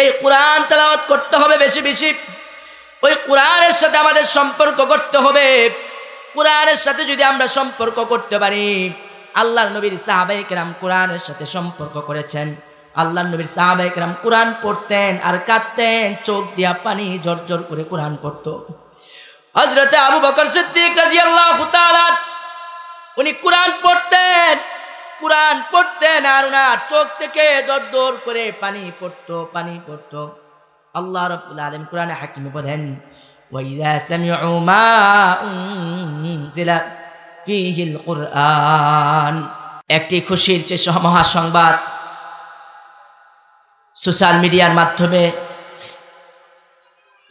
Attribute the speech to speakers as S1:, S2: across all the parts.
S1: এই কোরআন তেলাওয়াত করতে হবে বেশি বেশি। ওই কোরআনের সাথে আমাদের সম্পর্ক করতে হবে। কোরআনের সাথে যদি আমরা সম্পর্ক করতে পারি, আল্লাহর নবীর সাহাবায়ে কেরাম কোরআনের সাথে সম্পর্ক করেছেন। আল্লাহর নবীর সাহাবায়ে কেরাম কোরআন পড়তেন আর কাঁদতেন, চোখ দিয়া পানি ঝরঝর করে কোরআন পড়ত। হযরতে আবু বকর সিদ্দিক রাদিয়াল্লাহু তাআলা উনি কোরআন পড়তেন আর ওনার চোখ থেকে দর দর করে পানি পড়তো। আল্লাহ রাব্বুল আলামিন কোরআনে হাকিমে বলেন, ওয়াইযা সামিউ মা উনজিলা ফীহিল কুরআন। একটি খুশির যে মহাসংবাদ সোশ্যাল মিডিয়ার মাধ্যমে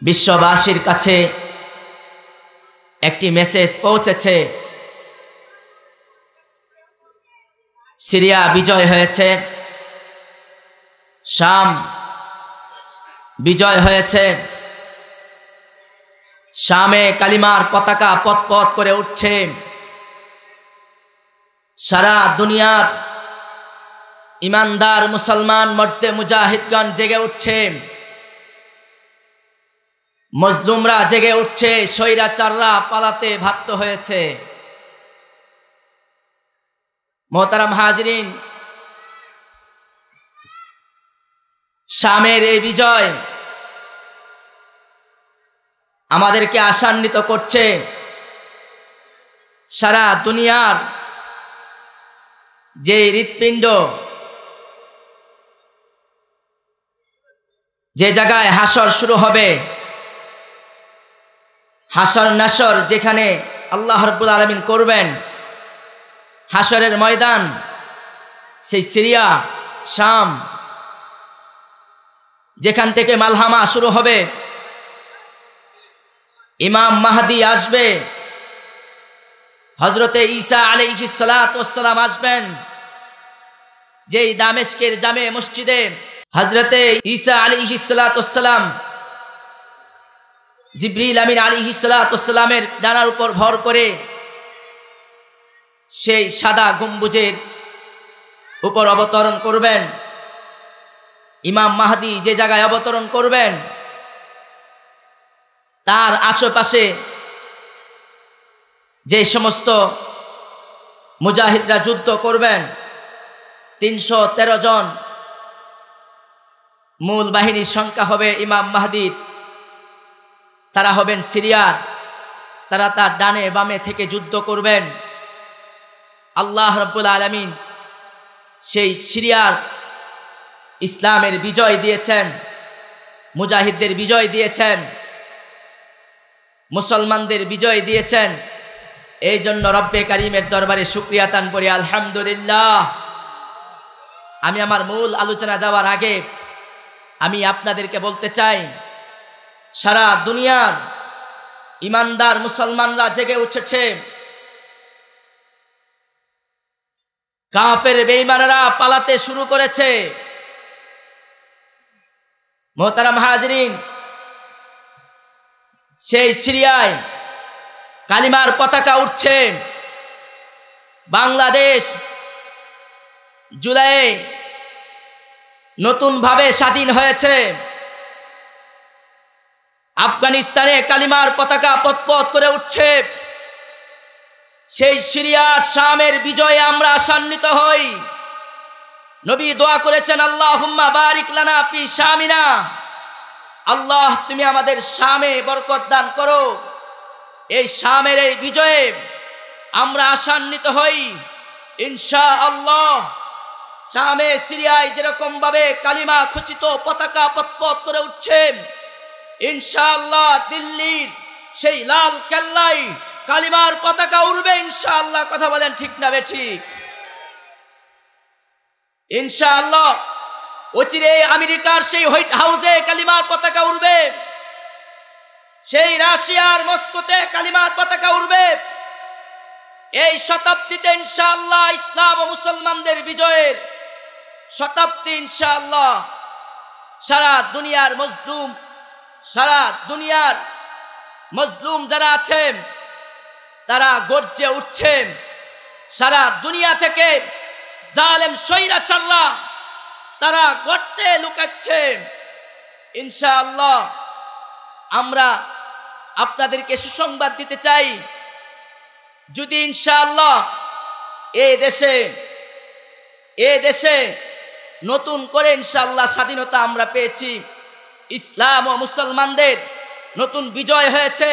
S1: বিশ্ববাসীর কাছে একটি মেসেজ পৌঁছেছে। সিরিয়া বিজয় হয়েছে, শাম বিজয় হয়েছে, শামে কালিমার পতাকা পথ করে উঠছে। সারা দুনিয়ার ইমানদার মুসলমান মর্দে মুজাহিদগণ জেগে উঠছে, মজলুমরা জেগে উঠছে, স্বৈরাচাররা পালাতে বাধ্য হয়েছে। মোহতারাম হাজিরিন, শামের এই বিজয় আমাদেরকে আশান্বিত করছে। সারা দুনিয়ার যে হৃৎপিণ্ড, যে জায়গায় হাসর শুরু হবে, হাসর নাসর যেখানে আল্লাহ রাব্বুল আলামিন করবেন, হাসরের ময়দান, সেই সিরিয়া শাম যেখান থেকে মালহামা শুরু হবে, ইমাম মাহদি আসবে, হযরতে ঈসা আলাইহিস সালাতু ওয়াস সালাম আসবেন। যেই দামেস্কের জামে মসজিদে হযরতে ঈসা আলাইহিস সালাতু ওয়াস সালাম জিবরিল আমিন আলাইহিস সালাতু ওয়াস সালামের ডানার উপর ভর করে সেই সাদা গম্বুজের উপর অবতরণ করবেন। ইমাম মাহদি যে জায়গায় অবতরণ করবেন, তার আশেপাশে যে সমস্ত মুজাহিদরা যুদ্ধ করবেন, 313 জন মূল বাহিনীর সংখ্যা হবে ইমাম মাহদির। তারা হবেন সিরিয়ার, তারা তার ডানে বামে থেকে যুদ্ধ করবেন। আল্লাহ রাব্বুল আলামিন সেই সিরিয়ার ইসলামের বিজয় দিয়েছেন, মুজাহিদদের বিজয় দিয়েছেন, মুসলমানদের বিজয় দিয়েছেন। এই জন্য রব্বে কারিমের দরবারে শুকরিয়া তান করি, আলহামদুলিল্লাহ। আমি আমার মূল আলোচনা যাওয়ার আগে আমি আপনাদেরকে বলতে চাই, সারা দুনিয়ার ইমানদার মুসলমানরা জেগে উঠেছে। কাফের বেঈমানরা পালাতে শুরু করেছে। মোহতারাম হাজিরিন, সেই সিরিয়ায় কালিমার পতাকা উঠছে। বাংলাদেশ জুলাই নতুনভাবে স্বাধীন হয়েছে। আফগানিস্তানে কালিমার পতাকা পথ করে উঠছে। সেই সিরিয়ার শামের বিজয়ে আমরা আশান্বিত হই। নবী দোয়া করেছেন, আল্লাহুম্মা বারিক লানা ফি শামিনা। আল্লাহ, তুমি আমাদের শামে বরকত দান করো। এই শামের এই বিজয়ে আমরা আশান্বিত হই ইনশাআল্লাহ। শামে সিরিয়ায় যেরকম ভাবে কালিমা খচিত পতাকা পথ করে উঠছে, ইনশাআল্লাহ দিল্লির সেই লাল কেল্লায় কালিমার পতাকা উড়বে ইনশাআল্লাহ। কথা বলেন ঠিক না বেঠিক? ইনশাআল্লাহ অচিরে আমেরিকার সেই হোয়াইট হাউসে কালিমার পতাকা উড়বে, সেই রাশিয়ার মস্কোতে কালিমার পতাকা উড়বে। এই শতাব্দীতে ইনশাআল্লাহ ইসলাম ও মুসলমানদের বিজয়ের শতাব্দী ইনশাআল্লাহ। সারা দুনিয়ার মজলুম যারা আছেন তারা গর্জে উঠছেন। সারা দুনিয়া থেকে জালেম স্বৈরাচাররা তারা গর্তে লুকাচ্ছে। ইনশাআল্লাহ আমরা আপনাদেরকে সুসংবাদ দিতে চাই, যদি ইনশাআল্লাহ এ দেশে নতুন করে ইনশাআল্লাহ স্বাধীনতা আমরা পেয়েছি, ইসলাম ও মুসলমানদের নতুন বিজয় হয়েছে,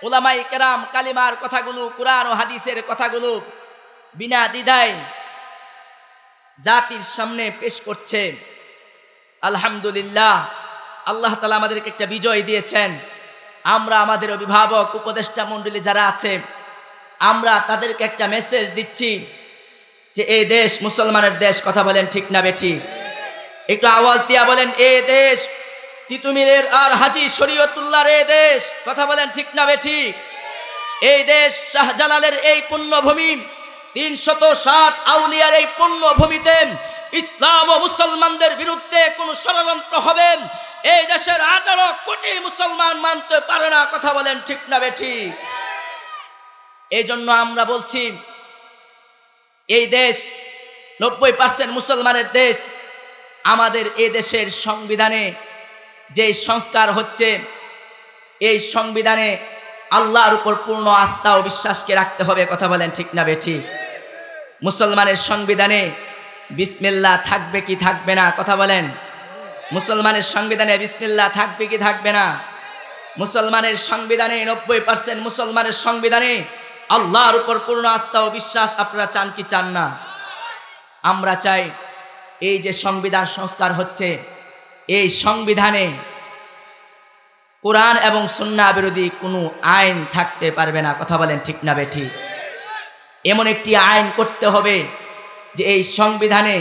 S1: উলামায়ে কেরাম কালিমার কথাগুলো, কুরআন ও হাদিসের কথাগুলো বিনা দ্বিধায় জাতির সামনে পেশ করছে। আলহামদুলিল্লাহ, আল্লাহ তাআলা আমাদেরকে একটা বিজয় দিয়েছেন। আমরা আমাদের অভিভাবক উপদেষ্টা মণ্ডলী যারা আছে, আমরা তাদেরকে একটা মেসেজ দিচ্ছি যে এই দেশ মুসলমানের দেশ। কথা বলেন ঠিক না বেঠিক? একটু আওয়াজ দিয়া বলেন, এই দেশ তিতুমিরের আর হাজী শরীয়তুল্লাহর এই দেশ। কথা বলেন ঠিক না বেঠিক? এই দেশ শাহজালালের এই পুণ্যভূমি, 360 আউলিয়ার এই পুণ্যভূমিতে ইসলাম ও মুসলমানদের বিরুদ্ধে কোন ষড়যন্ত্র হবে এই দেশের 18 কোটি মুসলমান মানতে পারে না। কথা বলেন ঠিক না বেঠিক? এই জন্য আমরা বলছি, এই দেশ 90% মুসলমানের দেশ। আমাদের এই দেশের সংবিধানে যে সংস্কার হচ্ছে, এই সংবিধানে আল্লাহর উপর পূর্ণ আস্থা ও বিশ্বাসকে রাখতে হবে। কথা বলেন ঠিক না বেঠিক? মুসলমানের সংবিধানে বিসমিল্লাহ থাকবে কি থাকবে না? কথা বলেন। মুসলমানের সংবিধানে বিসমিল্লাহ থাকবে কি থাকবে না? মুসলমানের সংবিধানে 90% মুসলমানের সংবিধানে আল্লাহর উপর পূর্ণ আস্থা ও বিশ্বাস। আপনারা চান কি চান না? আমরা চাই এই যে সংবিধান সংস্কার হচ্ছে, এই সংবিধানে কোরআন এবং সুন্নাহ বিরোধী কোনো আইন থাকতে পারবে না। কথা বলেন ঠিক না বেঠিক? এমন একটি আইন করতে হবে যে এই সংবিধানে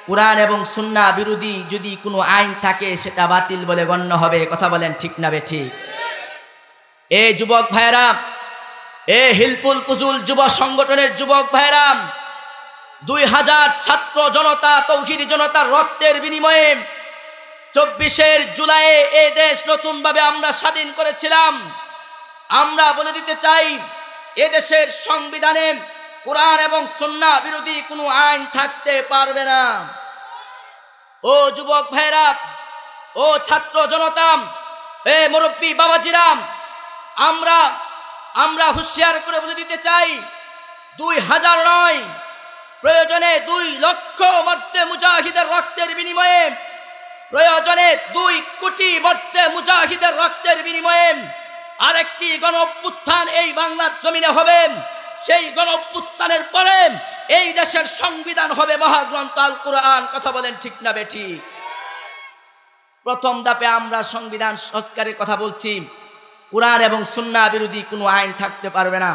S1: কোরআন এবং সুন্নাহ বিরোধী যদি কোনো আইন থাকে সেটা বাতিল বলে গণ্য হবে। কথা বলেন ঠিক না বেঠিক? এই যুবক ভাইরা, এ হিলফুল ফুজুল যুব সংগঠনের যুবক ভাইরা, 2000 ছাত্র জনতা, তৌহিদি জনতার রক্তের বিনিময়ে 24 জুলাই এই দেশ নতুনভাবে আমরা স্বাধীন করেছিলাম। আমরা বলে দিতে চাই, এ দেশের সংবিধানে কোরআন এবং সুন্নাহ বিরোধী কোনো আইন থাকতে পারবে না। ও যুবক ভাইরা, ও ছাত্র জনতা, এ মুরব্বী বাবাজিরাম, আমরা হুঁশিয়ার করে বলে দিতে চাই, 2000 নয়, প্রয়োজনে 2 লক্ষ মর্দে মুজাহিদের রক্তের বিনিময়ে, প্রয়োজনে 2 কোটি মর্দে মুজাহিদের রক্তের বিনিময়ে আরেকটি গণঅভ্যুত্থান এই বাংলার জমিনে হবে। সেই গণঅভ্যুত্থানের পরে এই দেশের সংবিধান হবে মহাগ্রন্থ আল কোরআন। কথা বলেন ঠিক না বেঠিক? প্রথম ধাপে আমরা সংবিধান সংস্কারের কথা বলছি, কোরআন এবং সুন্নাহ বিরোধী কোনো আইন থাকতে পারবে না।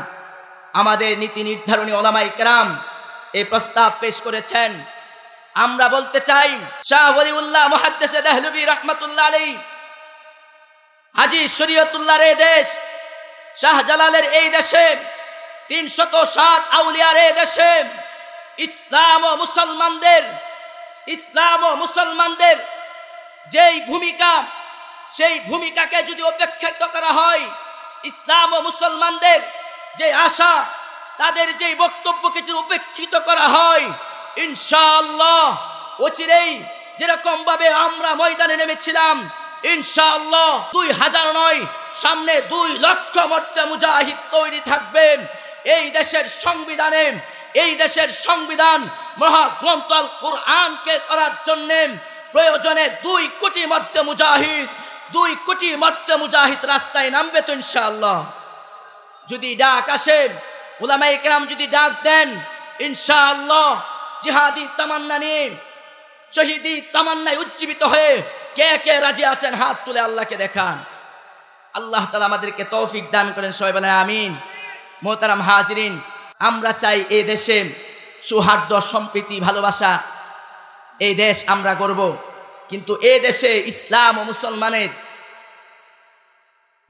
S1: আমাদের নীতি নির্ধারণী উলামায়ে কেরাম এই প্রস্তাব পেশ করেছেন। আমরা বলতে চাই, শাহ ওলিউল্লাহ মুহাদ্দিস দেহলভী রাহমাতুল্লাহ আলাইহি, হাজী শরীয়তুল্লাহর এই দেশ, শাহজালালের এই দেশে, 360 আউলিয়ার এই দেশে ইসলাম ও মুসলমানদের যেই ভূমিকা, সেই ভূমিকাকে যদি উপেক্ষিত করা হয়, ইসলাম ও মুসলমানদের যে আশা, তাদের যে বক্তব্যকে যদি উপেক্ষিত করা হয়, ইনশাআল্লাহ অচিরেই যেরকম ভাবে আমরা ময়দানে নেমেছিলাম, ইনশাআল্লাহ 2000 নয়, সামনে 2 লক্ষ মর্দে মুজাহিদ তৈরি থাকবেন। এই দেশের সংবিধান মহাগ্রন্থ আল কোরআনকে করার জন্য প্রয়োজনে 2 কোটি মর্দে মুজাহিদ রাস্তায় নামবে তো ইনশাআল্লাহ। যদি ডাক আসে, উলামায়ে কেরাম যদি ডাক দেন, ইনশাআল্লাহ জিহাদি তামান্না নিয়ে, শহীদি তামান্নায় উজ্জীবিত হয়ে কে কে রাজি আছেন হাত তুলে আল্লাহকে দেখান। আল্লাহ তাআলা আমাদেরকে তৌফিক দান করেন। সবাই বলেন আমিন। মোহতারাম হাজিরিন, আমরা চাই এই দেশে সৌহার্দ্য, সম্প্রীতি, ভালোবাসা, এই দেশ আমরা গর্ব। কিন্তু এই দেশে ইসলাম ও মুসলমানের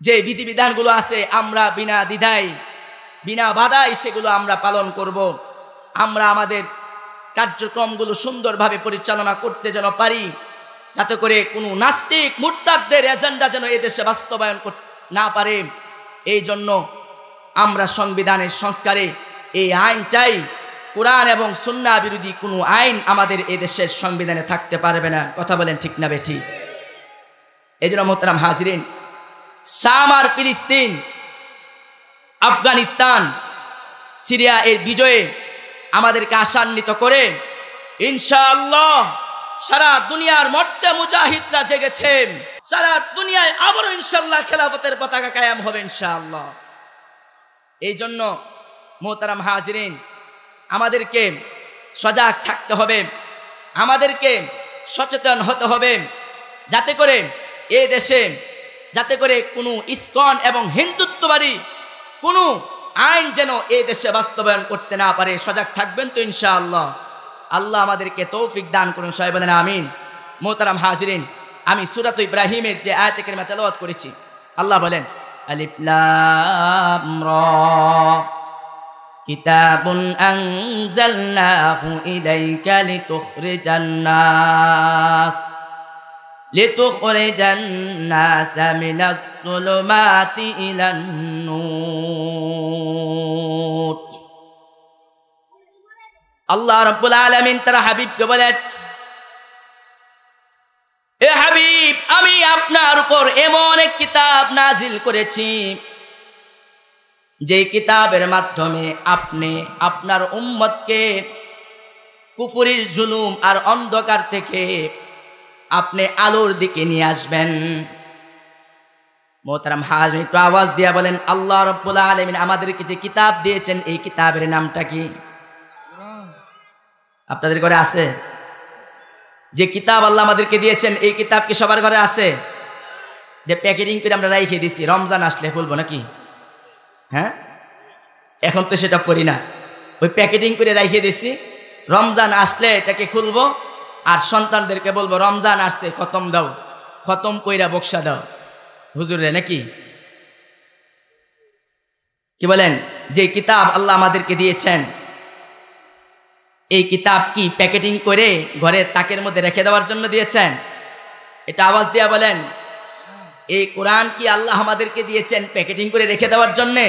S1: যে বিধিবিধানগুলো আছে, আমরা বিনা দ্বিধায়, বিনা বাধায় সেগুলো আমরা পালন করব। আমরা আমাদের কার্যক্রমগুলো সুন্দরভাবে পরিচালনা করতে যেন পারি, যাতে করে কোনো নাস্তিক মুরতাদদের এজেন্ডা যেন এই দেশে বাস্তবায়ন না পারে। এই জন্য আমরা সংবিধানের সংস্কারে এই আইন চাই। কোরআন এবং সুন্নাহ বিরোধী কোনো আইন আমাদের এই দেশের সংবিধানে থাকতে পারবে না। কথা বলেন ঠিক না বেঠিক? এই জন্য মোহতারাম হাজিরিন, শাম আর ফিলিস্তিন, আফগানিস্তান, সিরিয়া এর বিজয়ে আমাদেরকে আশান্বিত করে ইনশাআল্লাহ সারা দুনিয়ার মর্তে মুজাহিদরা জেগেছেন। সারা দুনিয়ায় আবারও ইনশাআল্লাহ খেলাফতের পতাকা কায়েম হবে ইনশাআল্লাহ। এই জন্য মোহতারাম হাজিরিন, আমাদেরকে সজাগ থাকতে হবে, আমাদেরকে সচেতন হতে হবে, যাতে করে এই দেশে যাতে করে কোনো ইসকন এবং হিন্দুত্ববাদী কোনো আইন যেন এই দেশে বাস্তবায়ন করতে না পারে। সজাগ থাকবেন তো ইনশাআল্লাহ। আল্লাহ আমাদেরকে তৌফিক দান করুন, সবাই বলেন আমিন। মোহতারাম হাজিরিন, আমি সূরা ইব্রাহিমের যে আয়াতে কারিমা তেলাওয়াত করেছি, আল্লাহ বলেন আলিফ লাম রা কিতাবুন আনজালনাহু ইলাইকা লিতুখরিজান নাস মিনাজ যুলুমাতি ইলান নূর। আল্লাহ রাব্বুল আলামিন তার হাবিবকে বলেন, এ হাবিব, আমি আপনার উপর এমন এক কিতাব নাজিল করেছি যে কিতাবের মাধ্যমে আপনি আপনার উম্মতকে কুফরির জুলুম আর অন্ধকার থেকে আপনি আলোর দিকে নিয়ে আসবেন। মোহতারাম হাজিরিন, একটু আওয়াজ দিয়া বলেন আল্লাহ রাব্বুল আলামিন আমাদেরকে যে কিতাব দিয়েছেন এই কিতাবের নামটা কি? আপনাদের ঘরে আছে? যে কিতাব আল্লাহ আমাদেরকে দিয়েছেন এই কিতাব কি সবার ঘরে আছে? যে প্যাকেটিং করে আমরা রাইখে দিছি, রমজান আসলে খুলবো নাকি? হ্যাঁ, এখন তো সেটা করি না, ওই প্যাকেটিং করে রাইখে দিছি, রমজান আসলে এটাকে খুলবো আর সন্তানদেরকে বলবো রমজান আসছে, খতম দাও, খতম কইরা বক্সা দাও হুজুরে, নাকি কি বলেন? যে কিতাব আল্লাহ আমাদেরকে দিয়েছেন এই কিতাব কি প্যাকেটিং করে ঘরের তাকের মধ্যে রেখে দেওয়ার জন্য দিয়েছেন? এটা আওয়াজ দিয়া বলেন। এই কোরআন কি আল্লাহ আমাদেরকে দিয়েছেন প্যাকেটিং করে রেখে দেওয়ার জন্যে?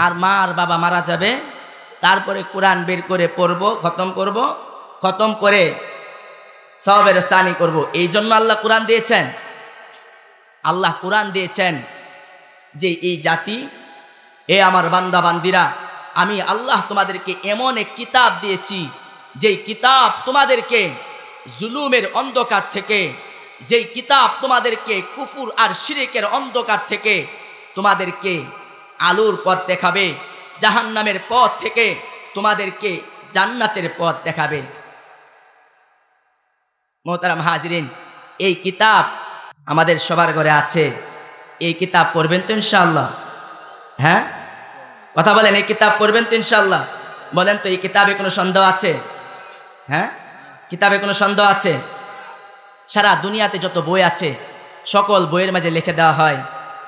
S1: আর মা আর বাবা মারা যাবে, তারপরে কোরআন বের করে পড়বো, খতম করব, খতম করে সওয়াবের সানি করব, এই জন্য আল্লাহ কোরআন দিয়েছেন? আল্লাহ কোরআন দিয়েছেন যে এই জাতি, এ আমার বান্দা বান্দিরা, আমি আল্লাহ তোমাদেরকে এমন এক কিতাব দিয়েছি যেই কিতাব তোমাদেরকে জুলুমের অন্ধকার থেকে, যেই কিতাব তোমাদেরকে কুফর আর শিরকের অন্ধকার থেকে তোমাদেরকে আলোর পথ দেখাবে, জাহান্নামের পথ থেকে তোমাদেরকে জান্নাতের পথ দেখাবে। মোহতারাম হাজিরিন, এই কিতাব আমাদের সবার ঘরে আছে। এই কিতাব পড়বেন তো ইনশাআল্লাহ? হ্যাঁ, কথা বলেন, এই কিতাব পড়বেন তো ইনশাআল্লাহ? বলেন তো, এই কিতাবে কোনো সন্দেহ আছে? হ্যাঁ, কিতাবে কোনো সন্দেহ আছে? সারা দুনিয়াতে যত বই আছে সকল বইয়ের মাঝে লিখে দেওয়া হয়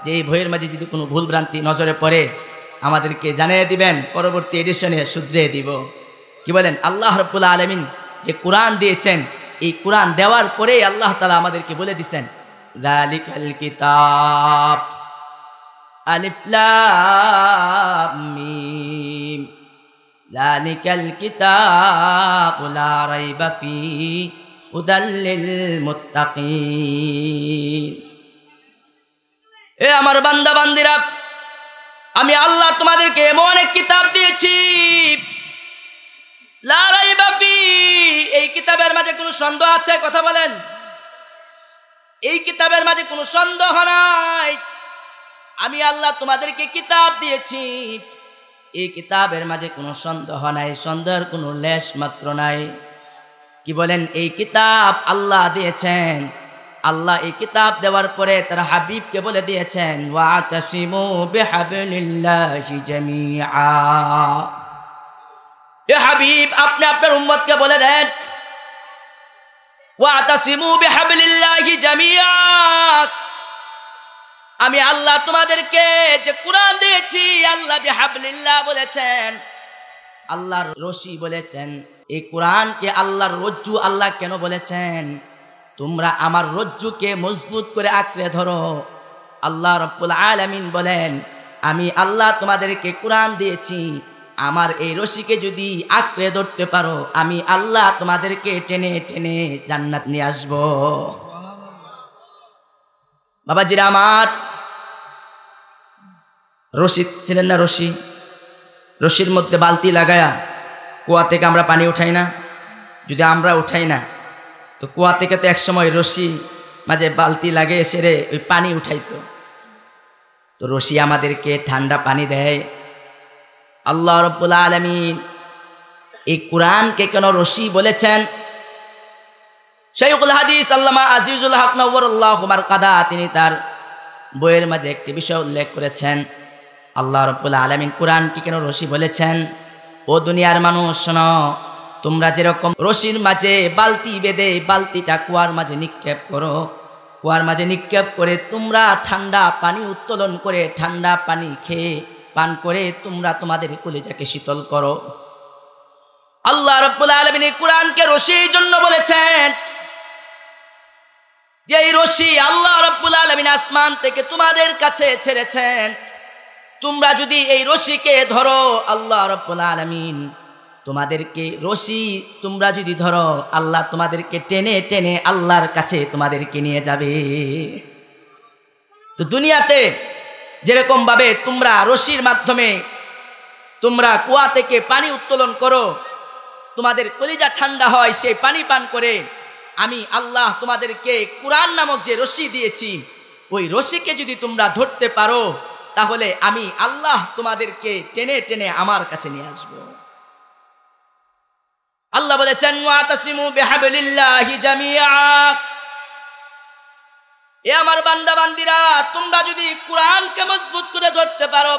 S1: যে এই বইয়ের মাঝে যদি কোনো ভুলভ্রান্তি নজরে পড়ে আমাদেরকে জানিয়ে দিবেন, পরবর্তী এডিশনে শুধরে দিব। কি বলেন? আল্লাহ রাব্বুল আলামিন যে কোরআন দিয়েছেন, এই কোরআন দেওয়ার পরে আল্লাহ তাআলা আমাদেরকে বলে দিয়েছেন যালিকাল কিতাব আলিফ লাম মিম যালিকাল কিতাব লা রাইবা ফিহি হুদাল লিল মুত্তাকিন। এ আমার বান্দা বান্দিরা, আমি আল্লাহ তোমাদেরকে এমন এক কিতাব দিয়েছি লা রাইবা ফিহি, এই কিতাবের মাঝে কোনো সন্দেহ আছে? কথা বলেন। এই কিতাবের মাঝে কোনো সন্দেহ নাই। আমি আল্লাহ তোমাদেরকে কিতাব দিয়েছি, এই কিতাবের মাঝে কোনো সন্দেহ নাই, সন্দেহের কোনো লেশ মাত্র নাই। কি বলেন? এই কিতাব আল্লাহ দিয়েছেন। আল্লাহ এই কিতাব দেওয়ার পরে তার হাবিবকে বলে দিয়েছেন ওয়াতাসিমু বিহাবলিল্লাহি জামিআ। এ হাবিব, আপনি আপনার উম্মতকে বলে দেন ওয়াতাসিমু বিহাবলিল্লাহি জামিআ, আমি আল্লাহ তোমাদেরকে যে কোরআন দিয়েছি, আল্লাহ বিহাবলিল্লাহ বলেছেন, আল্লাহর রশি বলেছেন। এই কোরআনকে আল্লাহর রজ্জু আল্লাহ কেন বলেছেন? তোমরা আমার রজ্জুকে মজবুত করে আঁকড়ে ধরো। আল্লাহ রাব্বুল আলামিন বলেন, আমি আল্লাহ তোমাদেরকে কোরআন দিয়েছি, আমার এই রশিকে যদি আঁকড়ে ধরতে পারো, আমি আল্লাহ তোমাদেরকে টেনে টেনে জান্নাত নিয়ে আসবো। বাবাজিরা আমার, রশি ছিলেন না? রশির মধ্যে বালতি লাগায়া কুয়া থেকে আমরা পানি উঠাই না? যদি আমরা উঠাই না তো কুয়া থেকে তো একসময় রশি মাঝে বালতি লাগে সেরে ওই পানি উঠাইতো। তো রশি আমাদেরকে ঠান্ডা পানি দেয়। আল্লাহ রাব্বুল আলামিন এই কোরআনকে কেন রশি বলেছেন? শাইখুল হাদিস আল্লামা আজিজুল হক নওয়ারাল্লাহু মারকাদা তিনি তার বইয়ের মাঝে একটি বিষয় উল্লেখ করেছেন। আল্লাহ রাব্বুল আলামিন কোরআনকে কেন রশি বলেছেন? ও দুনিয়ার মানুষ শোনো, তোমরা যেরকম রশির মাঝে বালতি বেঁধে বালতিটা কুয়ার মাঝে নিক্ষেপ করো, কুয়ার মাঝে নিক্ষেপ করে তোমরা ঠান্ডা পানি উত্তোলন করে ঠান্ডা পানি খেয়ে পান করে তোমরা তোমাদের কলিজাকে শীতল করো। আল্লাহ রাব্বুল আলামিন কোরআনকে রশি এই জন্য বলেছেন যে এই রশি আল্লাহ রাব্বুল আলামিন আসমান থেকে তোমাদের কাছে ছেড়েছেন। তোমরা যদি এই রশিকে ধরো, আল্লাহ রাব্বুল আলামিন তোমাদেরকে রশি তোমরা যদি ধরো, আল্লাহ তোমাদেরকে টেনে টেনে আল্লাহর কাছে তোমাদেরকে নিয়ে যাবে। তো দুনিয়াতে যেরকম ভাবে তোমরা রশির মাধ্যমে তোমরা কুয়া থেকে পানি উত্তোলন করো, তোমাদের কলিজা ঠান্ডা হয় সেই পানি পান করে, আমি আল্লাহ তোমাদেরকে কোরআন নামক যে রশি দিয়েছি ওই রশিকে যদি তোমরা ধরতে পারো তাহলে আমি আল্লাহ তোমাদেরকে টেনে টেনে আমার কাছে নিয়ে আসবো। আল্লাহ বলেছেন ওয়াতাসিমু বিহাবলিল্লাহি জামিআ, এ আমার বান্দা বান্দিরা তোমরা যদি কোরআনকে মজবুত করে ধরতে পারো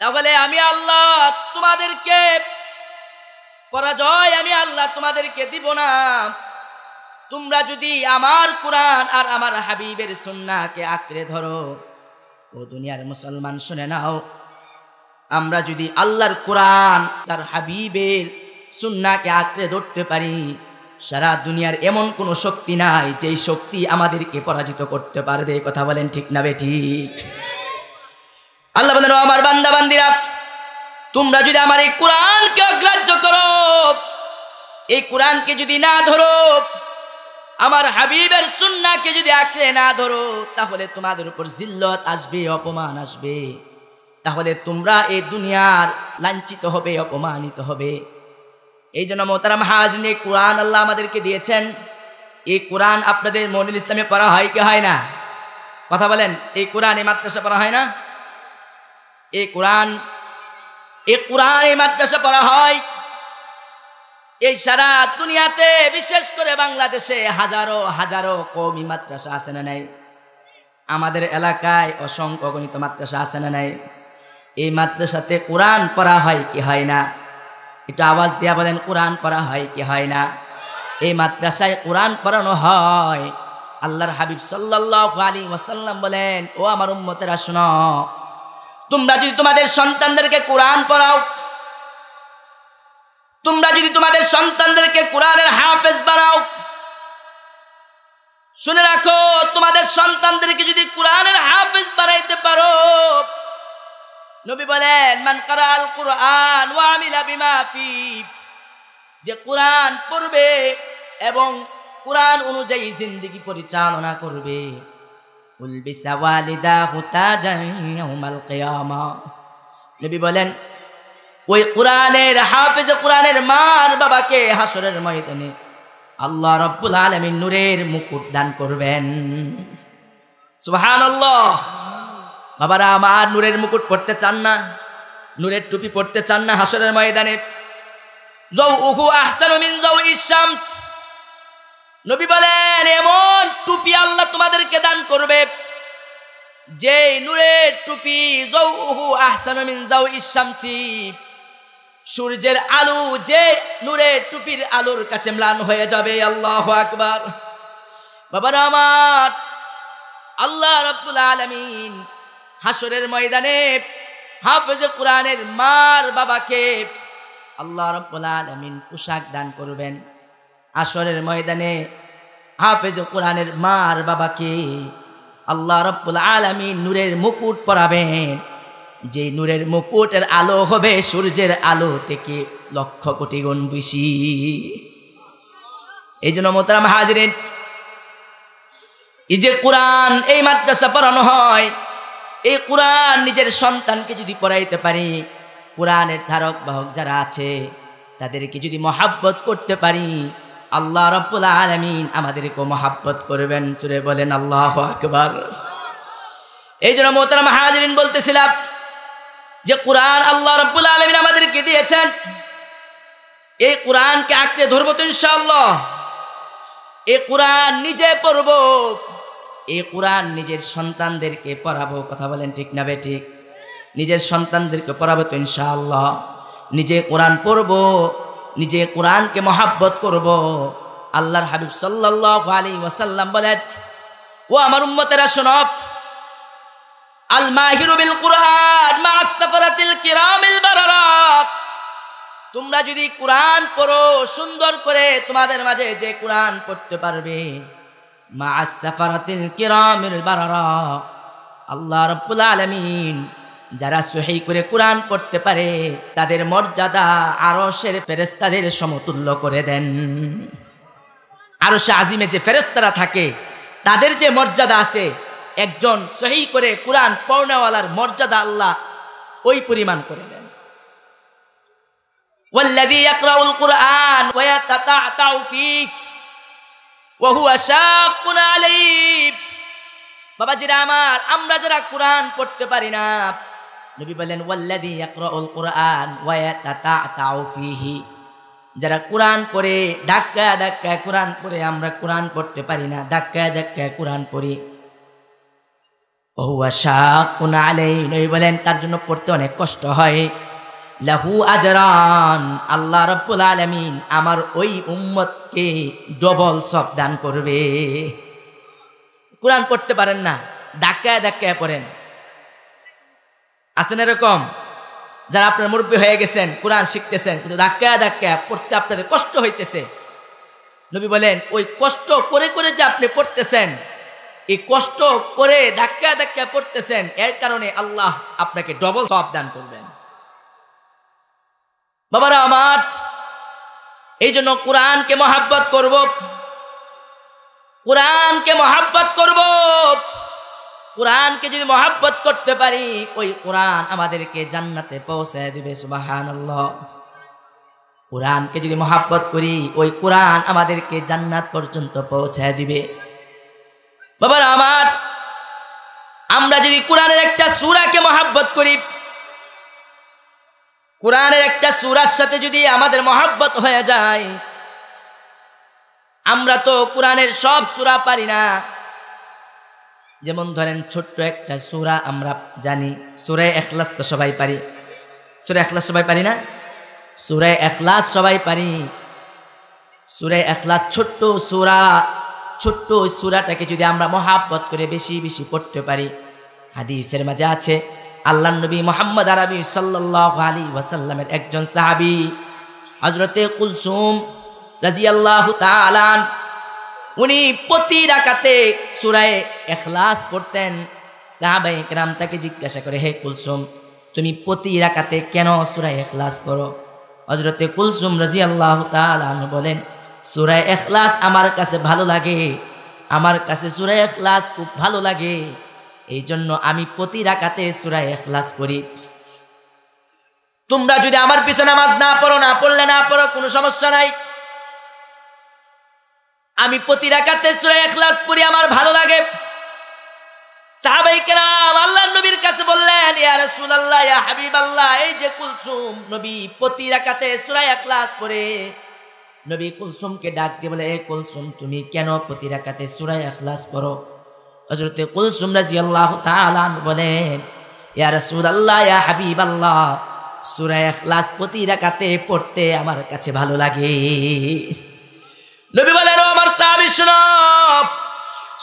S1: তাহলে আমি আল্লাহ তোমাদেরকে পরাজয় আমি আল্লাহ তোমাদেরকে দিব না। তোমরা যদি আমার কোরআন আর আমার হাবিবের সুন্নাহকে আঁকড়ে ধরো। ও দুনিয়ার মুসলমান শুনে নাও, আমরা যদি আল্লাহর কোরআন তার হাবিবের সুন্নাহকে আঁকড়ে ধরতে পারি, সারা দুনিয়ার এমন কোনো শক্তি নাই যেই শক্তি আমাদেরকে পরাজিত করতে পারবে। কথা বলেন ঠিক না বেঠিক? আল্লাহ বলেন ও আমার বান্দা বান্দিরা, তোমরা যদি আমার এই কোরআনকে অগ্রাহ্য করো, এই কোরআনকে যদি না ধরো, আমার হাবিবের সুন্নাহকে যদি আঁকড়ে না ধরো, তাহলে তোমাদের উপর জিল্লত আসবে, অপমান আসবে। তাহলে তোমরা এই দুনিয়ার লাঞ্ছিত হবে, অপমানিত হবে। এই জন্য মোহতারাম হাজরিন, কোরআন আল্লাহ আমাদেরকে দিয়েছেন। এই কোরআন আপনাদের মনিল ইসলামে পড়া হয় কি হয় না? কথা বলেন। এই কোরআন এই মাদ্রাসা পড়া হয় না? এই কোরআন এই মাদ্রাসা পড়া হয়। এই সারা দুনিয়াতে বিশেষ করে বাংলাদেশে হাজারো হাজারো কওমি মাদ্রাসা আছে না নাই? আমাদের এলাকায় অসংখ্য গণিত মাদ্রাসা আছে না নাই? এই মাদ্রাসাতে কোরআন পড়া হয় কি হয় না? একটু আওয়াজ দিয়া বলেন, কোরআন পড়া হয় কি হয় না? এই মাদ্রাসায় কোরআন পড়ানো হয়। আল্লাহর হাবিব সাল্লাল্লাহু আলাইহি ওয়াসাল্লাম বলেন, ও আমার উম্মতেরা শোনো, তোমরা যদি তোমাদের সন্তানদেরকে কোরআন পড়াও, তোমরা যদি তোমাদের সন্তানদেরকে কোরআনের হাফেজ বানাও, শুনে রাখো, তোমাদের সন্তানদেরকে যদি কোরআনের হাফেজ বানাইতে পারো, নবী বলেন মান কারাআল কুরআন ওয়া আমিলা বিমা ফি, যে কোরআন পড়বে এবং কোরআন অনুযায়ী জিন্দেগি পরিচালনা করবে, উলবিসা ওয়ালিদাহু তাজান ইয়াউমাল কিয়ামা। নবী বলেন ওই কোরআনের হাফেজ কোরআনের মার বাবাকে হাসরের ময়দানে আল্লাহ রাব্বুল আলামিন নূরের মুকুট দান করবেন। সুবহানাল্লাহ। বাবারা আমার, নূরের মুকুট পড়তে চান না? নূরের টুপি পড়তে চান না হাসরের ময়দানে? যাওউহু আহসানু মিন যাওইশ শামস। নবী বলেন এমন টুপি আল্লাহ তোমাদেরকে দান করবে যে নূরের টুপি, যাওউহু আহসানু মিন যাওইশ শামসি, সূর্যের আলো যে নূরের টুপির আলোর কাছে ম্লান হয়ে যাবে। আল্লাহু আকবার। বাবারা আমার, আল্লাহ রাব্বুল আলামিন হাসরের ময়দানে হাফেজে কোরআনের মার বাবাকে আল্লাহ রাব্বুল আলামিন পোশাক দান করবেন। হাসরের ময়দানে হাফেজে কোরআনের মার বাবাকে আল্লাহ রাব্বুল আলামিন নূরের মুকুট পরাবেন, যে নূরের মুকুটের আলো হবে সূর্যের আলো থেকে লক্ষ কোটি গুণ বেশি। এই জন্য মোহতারাম হাজিরিন, এই যে কোরআন, এই মাদ্রাসা পড়ানো হয়, এই কোরআন নিজের সন্তানকে যদি পড়াইতে পারি, কোরআনের ধারক বাহক যারা আছে তাদেরকে যদি মহাব্বত করতে পারি, আল্লাহ রাব্বুল আলামিন আমাদেরকে মহাব্বত করবেন। জোরে বলেন আল্লাহু আকবার। এই জন্য মোহতারাম হাজিরিন বলতেছিলাম যে কোরআন আল্লাহ রাব্বুল আলামিন আমাদেরকে দিয়েছেন, এই কোরআনকে আঁকড়ে ধরবো তো ইনশাআল্লাহ। এই কোরআন নিজে পড়বো, এই কোরআন নিজের সন্তানদেরকে পড়াবো। কথা বলেন ঠিক না বেঠিক? নিজের সন্তানদেরকে পড়াবো তো ইনশাআল্লাহ। নিজে কোরআন পড়বো, নিজে কোরআনকে মহাব্বত করব। আল্লাহর হাবিব সাল্লাল্লাহু আলাইহি ওয়াসাল্লাম বলেন, ও আমার উম্মতেরা শোনো, আল মাহিরু বিল কুরআন মা'আস সাফারাতিল কিরামিল বারারা। তোমরা যদি কোরআন পড়ো সুন্দর করে, তোমাদের মাঝে যে কোরআন পড়তে পারবে, মা'আস সাফারাতিল কিরামিল বারারা, আল্লাহ রাব্বুল আলামিন যারা সহি করে কোরআন পড়তে পারে তাদের মর্যাদা আরশের ফেরেশতাদের সমতুল্য করে দেন। আরশে আজিমে যে ফেরেশতারা থাকে তাদের যে মর্যাদা আছে, একজন সহি করে কোরআন পড়নেওয়ালার মর্যাদা আল্লাহ ওই পরিমাণ করে দেন। ওয়াল্লাযী ইয়াকরাউল কুরআন ওয়া ইয়াতাতাউ ফীহি ওয়া হুয়া শাক্কুন আলাইহি। বাবাজিরা আমার, আমরা যারা কোরআন পড়তে পারি না, নবী বলেন ওয়াল্লাযী ইয়াকরাউল কুরআন ওয়া ইয়াতাতাউ ফীহি, যারা কোরআন পড়ে ধাক্কা ধাক্কা কোরআন পড়ে, আমরা কোরআন পড়তে পারি না, ধাক্কা ধাক্কা কোরআন পড়ি, ওয়া হুয়া শাক্কুন আলাইহি, নবী বলেন তার জন্য পড়তে অনেক কষ্ট হয়। লাহু আজরান, আল্লাহ রাব্বুল আলামিন আমার ওই উম্মতকে ডবল সওয়াব দান করবে। কোরআন পড়তে পারেন না, ধাক্কা ধাক্কা পড়েন, আছেন এরকম যারা আপনার মুরব্বী হয়ে গেছেন, কোরআন শিখতেছেন কিন্তু ধাক্কা ধাক্কা পড়তে আপনাদের কষ্ট হইতেছে। নবী বলেন ওই কষ্ট করে করে যে আপনি পড়তেছেন, এই কষ্ট করে ধাক্কা ধাক্কা পড়তেছেন, এর কারণে আল্লাহ আপনাকে ডবল সওয়াব দান করবেন। বাবারা আমার, এই জন্য কোরআনকে মহাব্বত করব, কোরআনকে মহাব্বত করব। কোরআনকে যদি মহাব্বত করতে পারি, ওই কোরআন আমাদেরকে জান্নাতে পৌঁছায় দিবে। সুবহানাল্লাহ। কোরআনকে যদি মহাব্বত করি, ওই কোরআন আমাদেরকে জান্নাত পর্যন্ত পৌঁছায় দিবে। বাবারা আমার, আমরা যদি কোরআনের একটা সূরাকে মহাব্বত করি, কোরআনের একটা সূরার সাথে যদি আমাদের মহাব্বত হয়ে যায়, আমরা তো কোরআনের সব সূরা পারি না। যেমন ধরেন ছোট্ট একটা সূরা আমরা জানি, সূরা ইখলাস তো সবাই পারি। সূরা ইখলাস সবাই পারি না? সূরা ইখলাস সবাই পারি। সূরা ইখলাস ছোট্ট সূরা, ছোট্ট ওই সূরাটাকে যদি আমরা মহাব্বত করে বেশি বেশি পড়তে পারি, হাদিসের মাঝে আছে আল্লাহর নবী মুহাম্মদ আরবি সাল্লাল্লাহু আলাইহি ওয়াসাল্লামের একজন সাহাবী হযরতে কুলসুম রাদিয়াল্লাহু তাআলা, উনি প্রতি রাকাতে সূরা ইখলাস পড়তেন। সাহাবায়ে কেরাম তাকে জিজ্ঞাসা করে, হে কুলসুম, তুমি প্রতি রাকাতে কেন সূরা ইখলাস পড়ো? হযরতে কুলসুম রাদিয়াল্লাহু তাআলা বলেন, সূরা ইখলাস আমার কাছে ভালো লাগে, আমার কাছে সূরা ইখলাস খুব ভালো লাগে, এই জন্য আমি প্রতি রাকাতে সূরা ইখলাস পড়ি। তোমরা যদি আমার পিছনে নামাজ না পড়ো, না পড়লে না পড়ো, কোনো সমস্যা নাই, আমি প্রতি রাকাতে সূরা ইখলাস পড়ি, আমার ভালো লাগে। সাহাবায়ে কেরাম আল্লাহর নবীর কাছে বললেন, ইয়া রাসূলুল্লাহ, ইয়া হাবিবাল্লাহ, এই যে কুলসুম নবী প্রতি রাকাতে সূরা ইখলাস পড়ে। নবী কুলসুমকে ডাক দিয়ে বলে, এই কুলসুম, তুমি কেন প্রতি রাকাতে সূরা ইখলাস পড়ো? হযরতে কুলসুম রাদিয়াল্লাহু তাআলা বলেন, ইয়া রাসূলুল্লাহ, ইয়া হাবিবাল্লাহ, সূরা ইখলাস প্রতি রাকাতে পড়তে আমার কাছে ভালো লাগে। নবী বলেন, ও আমার সাহাবী শুনো,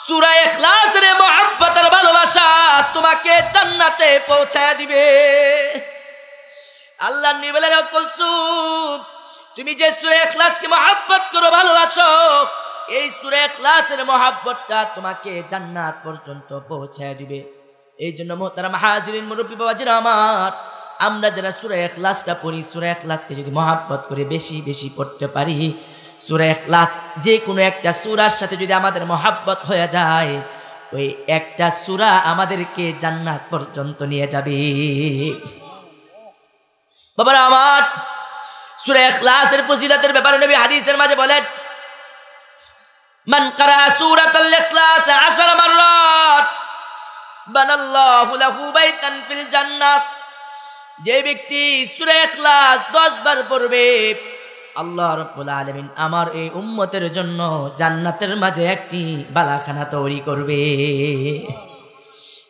S1: সূরা ইখলাসের মহব্বত আর ভালোবাসা তোমাকে জান্নাতে পৌঁছায় দিবে। আল্লাহর নবী বলেন, ও কুলসুম, তুমি যে সূরা ইখলাসকে মহব্বত করো, ভালোবাসো, এই সূরা ইখলাসের মহব্বতটা তোমাকে জান্নাত পর্যন্ত পৌঁছায় দিবে। এই জন্য মুহতারাম হাজিরিন, মুরব্বী বাবাজিরা আমার, আমরা যারা সূরা ইখলাসটা পড়ি, সূরা ইখলাসকে যদি মহব্বত করে বেশি বেশি পড়তে পারি, সূরা ইখলাস যে কোনো একটা সূরার সাথে যদি আমাদের মহব্বত হয়ে যায়, ওই একটা সূরা আমাদেরকে জান্নাত পর্যন্ত নিয়ে যাবে। বাবারা আমার, সূরা ইখলাসের ফজিলতের ব্যাপারে নবী হাদিসের মাঝে বলেন, মান কারা সূরাতুল ইখলাস 10 মাররাত বানাল্লাহু লাহু বাইতান ফিল জান্নাহ। যে ব্যক্তি সূরা ইখলাস 10 বার পড়বে, আল্লাহ রাব্বুল আলামিন আমার এই উম্মতের জন্য জান্নাতের মাঝে একটি বালাখানা তৈরি করবে।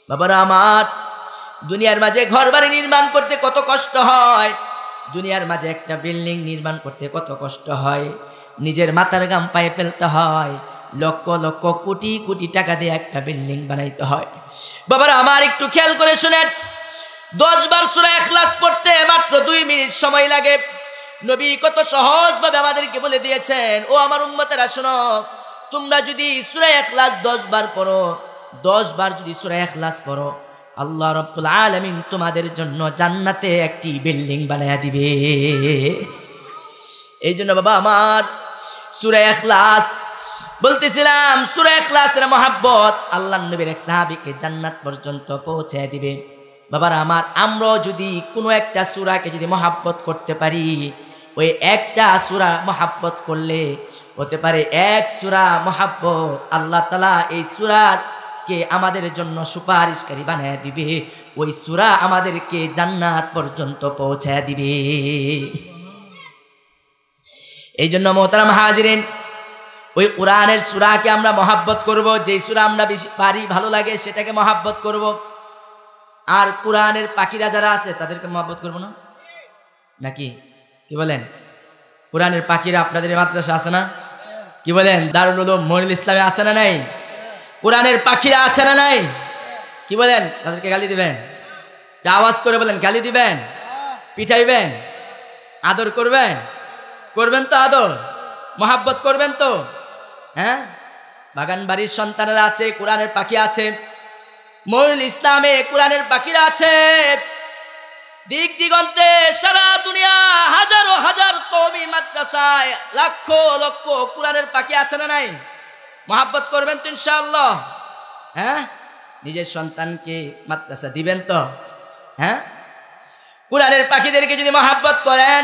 S1: বাবারা আমার, দুনিয়ার মাঝে ঘরবাড়ি নির্মাণ করতে কত কষ্ট হয়, দুনিয়ার মাঝে একটা বিল্ডিং নির্মাণ করতে কত কষ্ট হয়, নিজের মাথার ঘাম পায়ে ফেলতে হয়, লক্ষ লক্ষ কোটি কোটি টাকা দিয়ে একটা বিল্ডিং বানাইতে হয়। বাবারা আমার, একটু খেয়াল করে শুনেন, 10 বার সূরা ইখলাস পড়তে মাত্র 2 মিনিট সময় লাগে। নবী কত সহজভাবে আমাদেরকে বলে দিয়েছেন, ও আমার উম্মতেরা শোনো, তোমরা যদি সূরা ইখলাস 10 বার পড়ো, 10 বার যদি সূরা ইখলাস পড়ো, আল্লাহ রাব্বুল আলামিন তোমাদের জন্য জান্নাতে একটি বিল্ডিং বানায়া দিবে। এই জন্য বাবা আমার, সূরা ইখলাস বলতেছিলাম, সূরা ইখলাসের মহব্বত আল্লাহর নবীর এক সাহাবীকে জান্নাত পর্যন্ত পৌঁছে দিবে। বাবারা আমার, আমরা যদি কোনো একটা সূরাকে যদি মহব্বত করতে পারি, ওই একটা সূরা মহব্বত করলে হতে পারে 1 সূরা মহব্বত আল্লাহ তাআলা এই সূরাকে আমাদের জন্য সুপারিশকারী বানায় দিবে, ওই সূরা আমাদেরকে জান্নাত পর্যন্ত পৌঁছায় দিবে। এই জন্য মোহতারাম হাজিরিন, ওই কোরআনের সূরাকে আমরা মহব্বত করব, যেই সূরা আমরা বেশি পারি, ভালো লাগে, সেটাকে মহব্বত করব। আর কোরআনের পাখিরা যারা আছে তাদেরকে মহব্বত করব না, নাকি কি বলেন? কোরআনের পাখিরা আপনাদের মাদ্রাসা আছে না? কি বলেন? দারুল উলুম মনিরুল ইসলামে আছে না নাই? কোরআনের পাখিরা আছে না নাই? কি বলেন? তাদেরকে গালি দিবেন? আওয়াজ করে বলেন, গালি দিবেন? পিটাইবেন? আদর করবেন? করবেন তো আদর? মহব্বত করবেন তো? হ্যাঁ, বাগান বাড়ির সন্তানেরা আছে, কোরআনের পাখি আছে, মনিরুল ইসলামে কোরআনের পাখিরা আছে, দিক দিগন্তে সারা দুনিয়া হাজারো হাজার কওমি মাদ্রাসায় লক্ষ লক্ষ কোরআনের পাখি আছে না নাই? মহব্বত করবেন তো ইনশাআল্লাহ? হ্যাঁ, নিজের সন্তানকে মাদ্রাসা দিবেন তো? হ্যাঁ, কোরআনের পাখিদেরকে যদি মহব্বত করেন,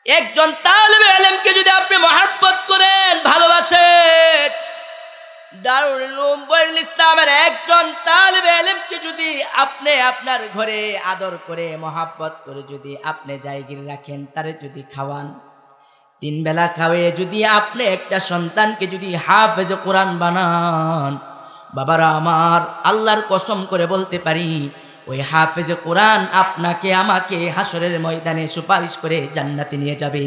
S1: একজন তালিবে ইলমকে যদি আপনি মহব্বত করেন, ভালোবাসেন, দারুল উলুম মনিরুল ইসলামের একজন তালিবে ইলমকে যদি আপনি আপনার ঘরে আদর করে মহব্বত করে যদি আপনি জায়গির রাখেন, তারে যদি খাওয়ান, 3 বেলা খাওয়ে যদি আপনি একটা সন্তানকে যদি হাফেজ কোরআন বানান, বাবারা আমার, আল্লাহর কসম করে বলতে পারি, ওই হাফেজ কোরআন আপনাকে আমাকে হাসরের ময়দানে সুপারিশ করে জান্নাতে নিয়ে যাবে।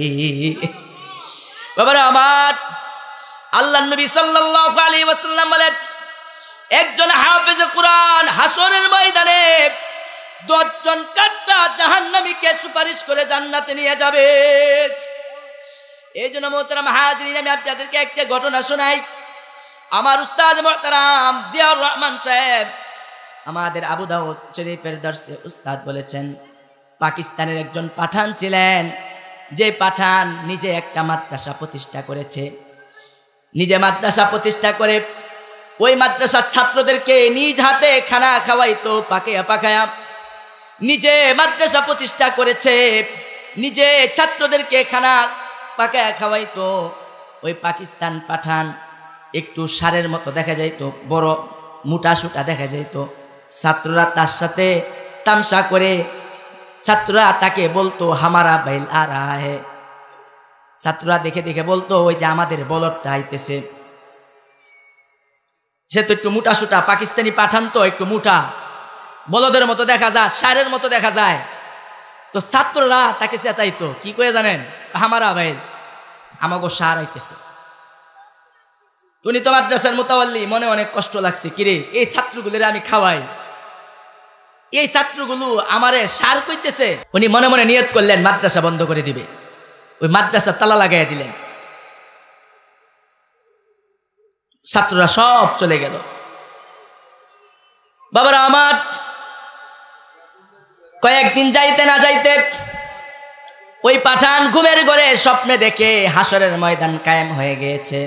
S1: বাবারা আমার, আল্লাহর নবী সাল্লাল্লাহু আলাইহি ওয়াসাল্লাম বলেন, একজন হাফেজ কোরআন হাসরের ময়দানে 10 জন কাট্টা জাহান্নামীকে সুপারিশ করে জান্নাতে নিয়ে যাবে। এই জন্য মোহতারাম হাজিরিন, আমি আপনাদেরকে একটা ঘটনা শোনাই। আমার উস্তাদ মোহতারাম জিয়াউর রহমান সাহেব আমাদের আবু দাউদ শরীফের দর্শে উস্তাদ বলেছেন, পাকিস্তানের একজন পাঠান ছিলেন, যে পাঠান নিজে একটা মাদ্রাসা প্রতিষ্ঠা করেছে, নিজে মাদ্রাসা প্রতিষ্ঠা করে ওই মাদ্রাসার ছাত্রদেরকে নিজ হাতে খানা খাওয়াইতো, পাকায়া পাকায়া নিজে মাদ্রাসা প্রতিষ্ঠা করেছে, নিজে ছাত্রদেরকে খানা পাকায়া খাওয়াইতো। ওই পাকিস্তান পাঠান একটু সারের মতো দেখা যাইতো, বড় মোটা সুটা দেখা যাইতো। ছাত্ররা তার সাথে তামসা করে, ছাত্ররা তাকে বলতো হামারা বাইল আ রাহা হে। ছাত্ররা দেখে দেখে বলতো, ওই যে আমাদের বলদটা আইতেছে। সে তো একটু মোটা সুটা, পাকিস্তানি পাঠান তো একটু মোটা, বলদের মতো দেখা যায়, সারের মতো দেখা যায়। তো ছাত্ররা তাকে চেতাইতো, কি করে জানেন? হামারা বাইল, আমাগো সার আইতেছে। উনি তো মাদ্রাসার মুতাওয়াল্লি, মনে অনেক কষ্ট লাগছে, কিরে এই ছাত্রগুলোর আমি খাওয়াই, এই ছাত্রগুলো আমারে সার কইতেছে। উনি মনে মনে নিয়ত করলেন মাদ্রাসা বন্ধ করে দিবে, ওই মাদ্রাসা তালা লাগাইয়া দিলেন। ছাত্ররা সব চলে গেল। বাবারা আমার, কয়েকদিন যাইতে না যাইতে ওই পাঠান ঘুমের ঘরে স্বপ্নে দেখে হাসরের ময়দান কায়েম হয়ে গিয়েছে।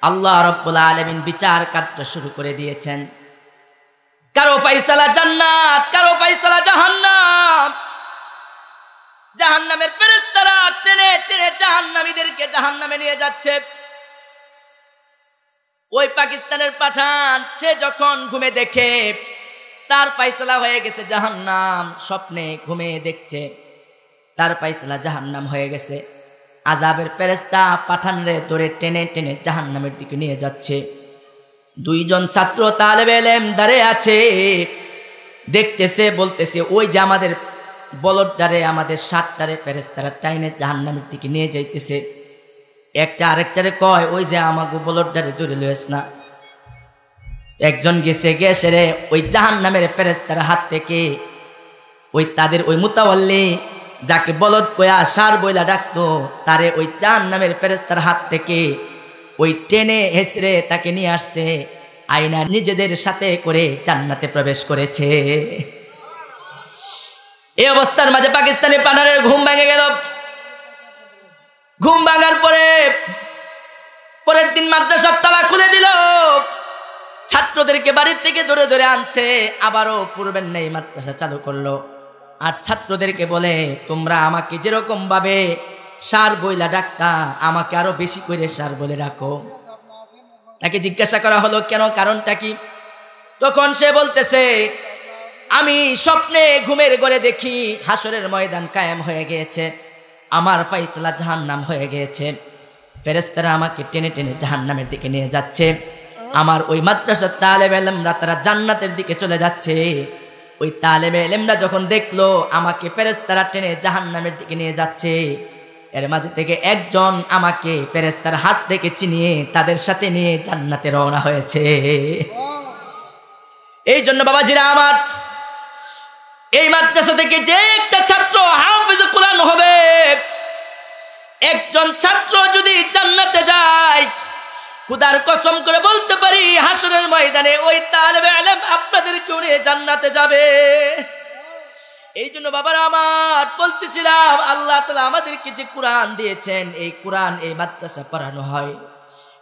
S1: আল্লাহ রাব্বুল আলামিন বিচার কার্য শুরু করে দিয়েছেন। কারো ফয়সালা জান্নাত, কারো ফয়সালা জাহান্নাম। জাহান্নামের ফেরেশতারা টেনে টেনে জাহান্নামীদেরকে জাহান্নামে নিয়ে যাচ্ছে। ওই পাকিস্তানের পাঠান সে যখন ঘুমে দেখে তার ফয়সালা হয়ে গেছে জাহান্নাম, স্বপ্নে ঘুমে দেখছে তার ফয়সালা জাহান্নাম হয়ে গেছে, আযাবের ফেরেশতা পাঠানরে ধরে টেনে টেনে জাহান্নামের দিকে নিয়ে যাচ্ছে। দুইজন ছাত্র তালেবে ইলম দাঁড়িয়ে আছে, দেখতেছে, বলতেছে ওই যে আমাদের বলদটারে, আমাদের সাতটারে ফেরেশতারা টাইনে জাহান্নামের দিকে নিয়ে যাইতেছে। একটা আরেকটারে কয় ওই যে আমাকে বলদটারে ধরে লইস না। একজন গেছে, গেছে রে ওই জাহান্নামের ফেরেশতার হাত থেকে ওই তাদের ওই মুতাওয়াল্লি যাকে বলদ কয়া সার বইলা ডাকতো, তারে ওই জাহান্নামের ফেরেশতার হাত থেকে ওই টেনে হেঁচড়ে তাকে নিয়ে আসছে, আইনা নিজেদের সাথে করে জান্নাতে প্রবেশ করেছে। এই অবস্থার মাঝে পাকিস্তানি পাঠানের ঘুম ভেঙে গেল। ঘুম ভাঙার পরে পরের দিন মাদ্রাসার তালা খুলে দিল, ছাত্রদেরকে বাড়ির থেকে ধরে ধরে আনছে, আবারও পূর্বের নেই মাদ্রাসা চালু করলো। আর ছাত্রদেরকে বলে তোমরা আমাকে যেরকম ভাবে সার বইলা ডাক্তা, আমাকে আরো বেশি করে সার বলে রাখো। তাকে জিজ্ঞাসা করা হলো কেন, কারণটা কি? তখন সে বলতেছে আমি স্বপ্নে ঘুমের ঘরে দেখি হাসরের ময়দান কায়েম হয়ে গিয়েছে, আমার ফয়সালা জাহান্নাম হয়ে গিয়েছে, ফেরেশতারা আমাকে টেনে টেনে জাহান্নামের দিকে নিয়ে যাচ্ছে, আমার ওই মাদ্রাসার তালেবে ইলমরা তারা জান্নাতের দিকে চলে যাচ্ছে। ওই তালেবে ইলমরা যখন দেখলো আমাকে ফেরেশতারা টেনে জাহান্নামের দিকে নিয়ে যাচ্ছে, এর মাঝে থেকে একজন আমাকে ফেরেশতার হাত থেকে চিনিয়ে তাদের সাথে নিয়ে জান্নাতে রওনা হয়েছে। এই জন্য বাবাজিরা আমার, এই মাদ্রাসা থেকে যে একটা ছাত্র হাফেজ কোরআন হবে, একজন ছাত্র যদি জান্নাতে যায়, খুদার কসম করে বলতে পারি হাসরের ময়দানে ওই তালেবে ইলম আপনাদেরকে নিয়ে জান্নাতে যাবে। এই জন্য বাবারা আমার বলতেছিলাম, আল্লাহ তাআলা আমাদেরকে যে কোরআন দিয়েছেন, এই কোরআন এই মাদ্রাসা পড়ানো হয়,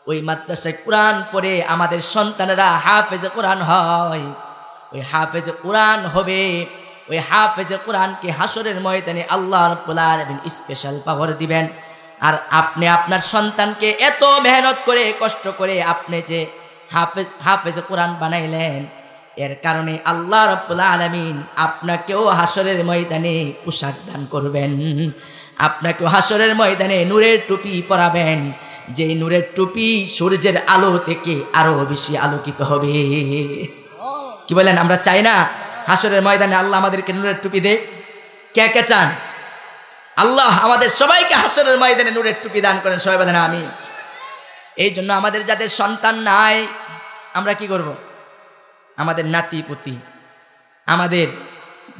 S1: ওই মাদ্রাসায় কোরআন পড়ে আমাদের সন্তানেরা হাফেজে কোরআন হয়, ওই হাফেজে কোরআন হবে। ওই হাফেজে কোরআনকে হাসরের ময়দানে আল্লাহ রাব্বুল আলামিন স্পেশাল পাওয়ার দিবেন। আর আপনি আপনার সন্তানকে এত মেহনত করে কষ্ট করে আপনি যে হাফেজে কোরআন বানাইলেন, এর কারণে আল্লাহ রাব্বুল আলামিন আপনাকেও হাসরের ময়দানে পোশাক দান করবেন, আপনাকেও হাসরের ময়দানে নূরের টুপি পরাবেন, যেই নূরের টুপি সূর্যের আলো থেকে আরো বেশি আলোকিত হবে। কি বলেন? আমরা চাই না হাসরের ময়দানে আল্লাহ আমাদেরকে নূরের টুপি দে? কে কে চান আল্লাহ আমাদের সবাইকে হাসরের ময়দানে নূরের টুপি দান করেন? সবাই বলেন আমিন। এই জন্য আমাদের যাদের সন্তান নাই, আমরা কি করব? আমাদের নাতি পুতি, আমাদের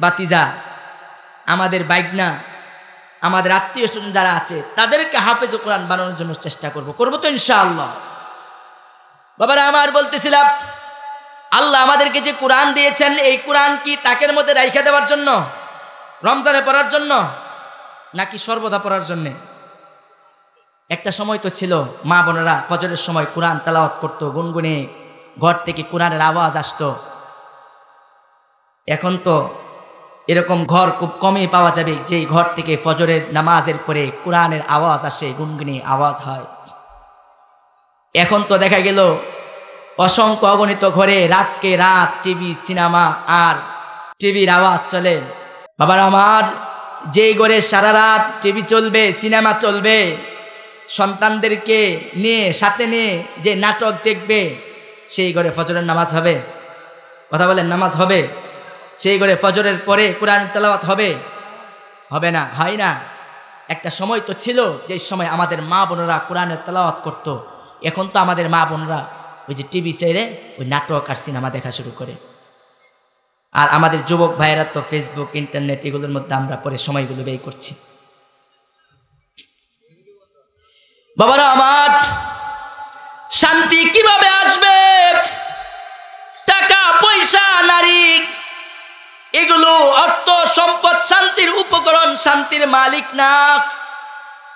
S1: বাতিজা, আমাদের বাইগনা, আমাদের আত্মীয় স্বজন যারা আছে, তাদেরকে হাফেজ কোরআন বানানোর জন্য চেষ্টা করব তো ইনশাআল্লাহ। বাবারা আমার বলতেছিলাম, আল্লাহ আমাদেরকে যে কোরআন দিয়েছেন, এই কোরআন কি তাকের মধ্যে রাইখা দেওয়ার জন্য, রমজানে পড়ার জন্য, নাকি সর্বদা পড়ার জন্য? একটা সময় তো ছিল মা বোনেরা ফজরের সময় কোরআন তেলাওয়াত করতো, গুনগুনে ঘর থেকে কোরআনের আওয়াজ আসতো। এখন তো এরকম ঘর খুব কমই পাওয়া যাবে যেই ঘর থেকে ফজরের নামাজের পরে কোরআনের আওয়াজ আসে, গুনগুনে আওয়াজ হয়। এখন তো দেখা গেল অসংখ্য অগণিত ঘরে রাতকে রাত টিভি, সিনেমা আর টিভির আওয়াজ চলে। বাবার আমার, যেই ঘরে সারা রাত টিভি চলবে, সিনেমা চলবে, সন্তানদেরকে নিয়ে সাথে নিয়ে যে নাটক দেখবে, সেই ঘরে ফজরের নামাজ হবে? কথা বলেন, নামাজ হবে? সেই ঘরে ফজরের পরে কোরআন তেলাওয়াত হবে? হবে না, হয় না। একটা সময় তো ছিল যে সময় আমাদের মা বোনেরা কোরআনের তেলাওয়াত করতো। এখন তো আমাদের মা বোনরা ওই যে টিভি ছেড়ে ওই নাটক আর সিনেমা দেখা শুরু করে। আর আমাদের যুবক ভাইয়েরা তো ফেসবুক, ইন্টারনেট এগুলোর মধ্যে আমরা পরে সময়গুলো ব্যয় করছি। বাবারা আমার, শান্তি কিভাবে আসবে? টাকা পয়সা, নারী, এগুলো অর্থ সম্পদ শান্তির উপকরণ, শান্তির মালিক না।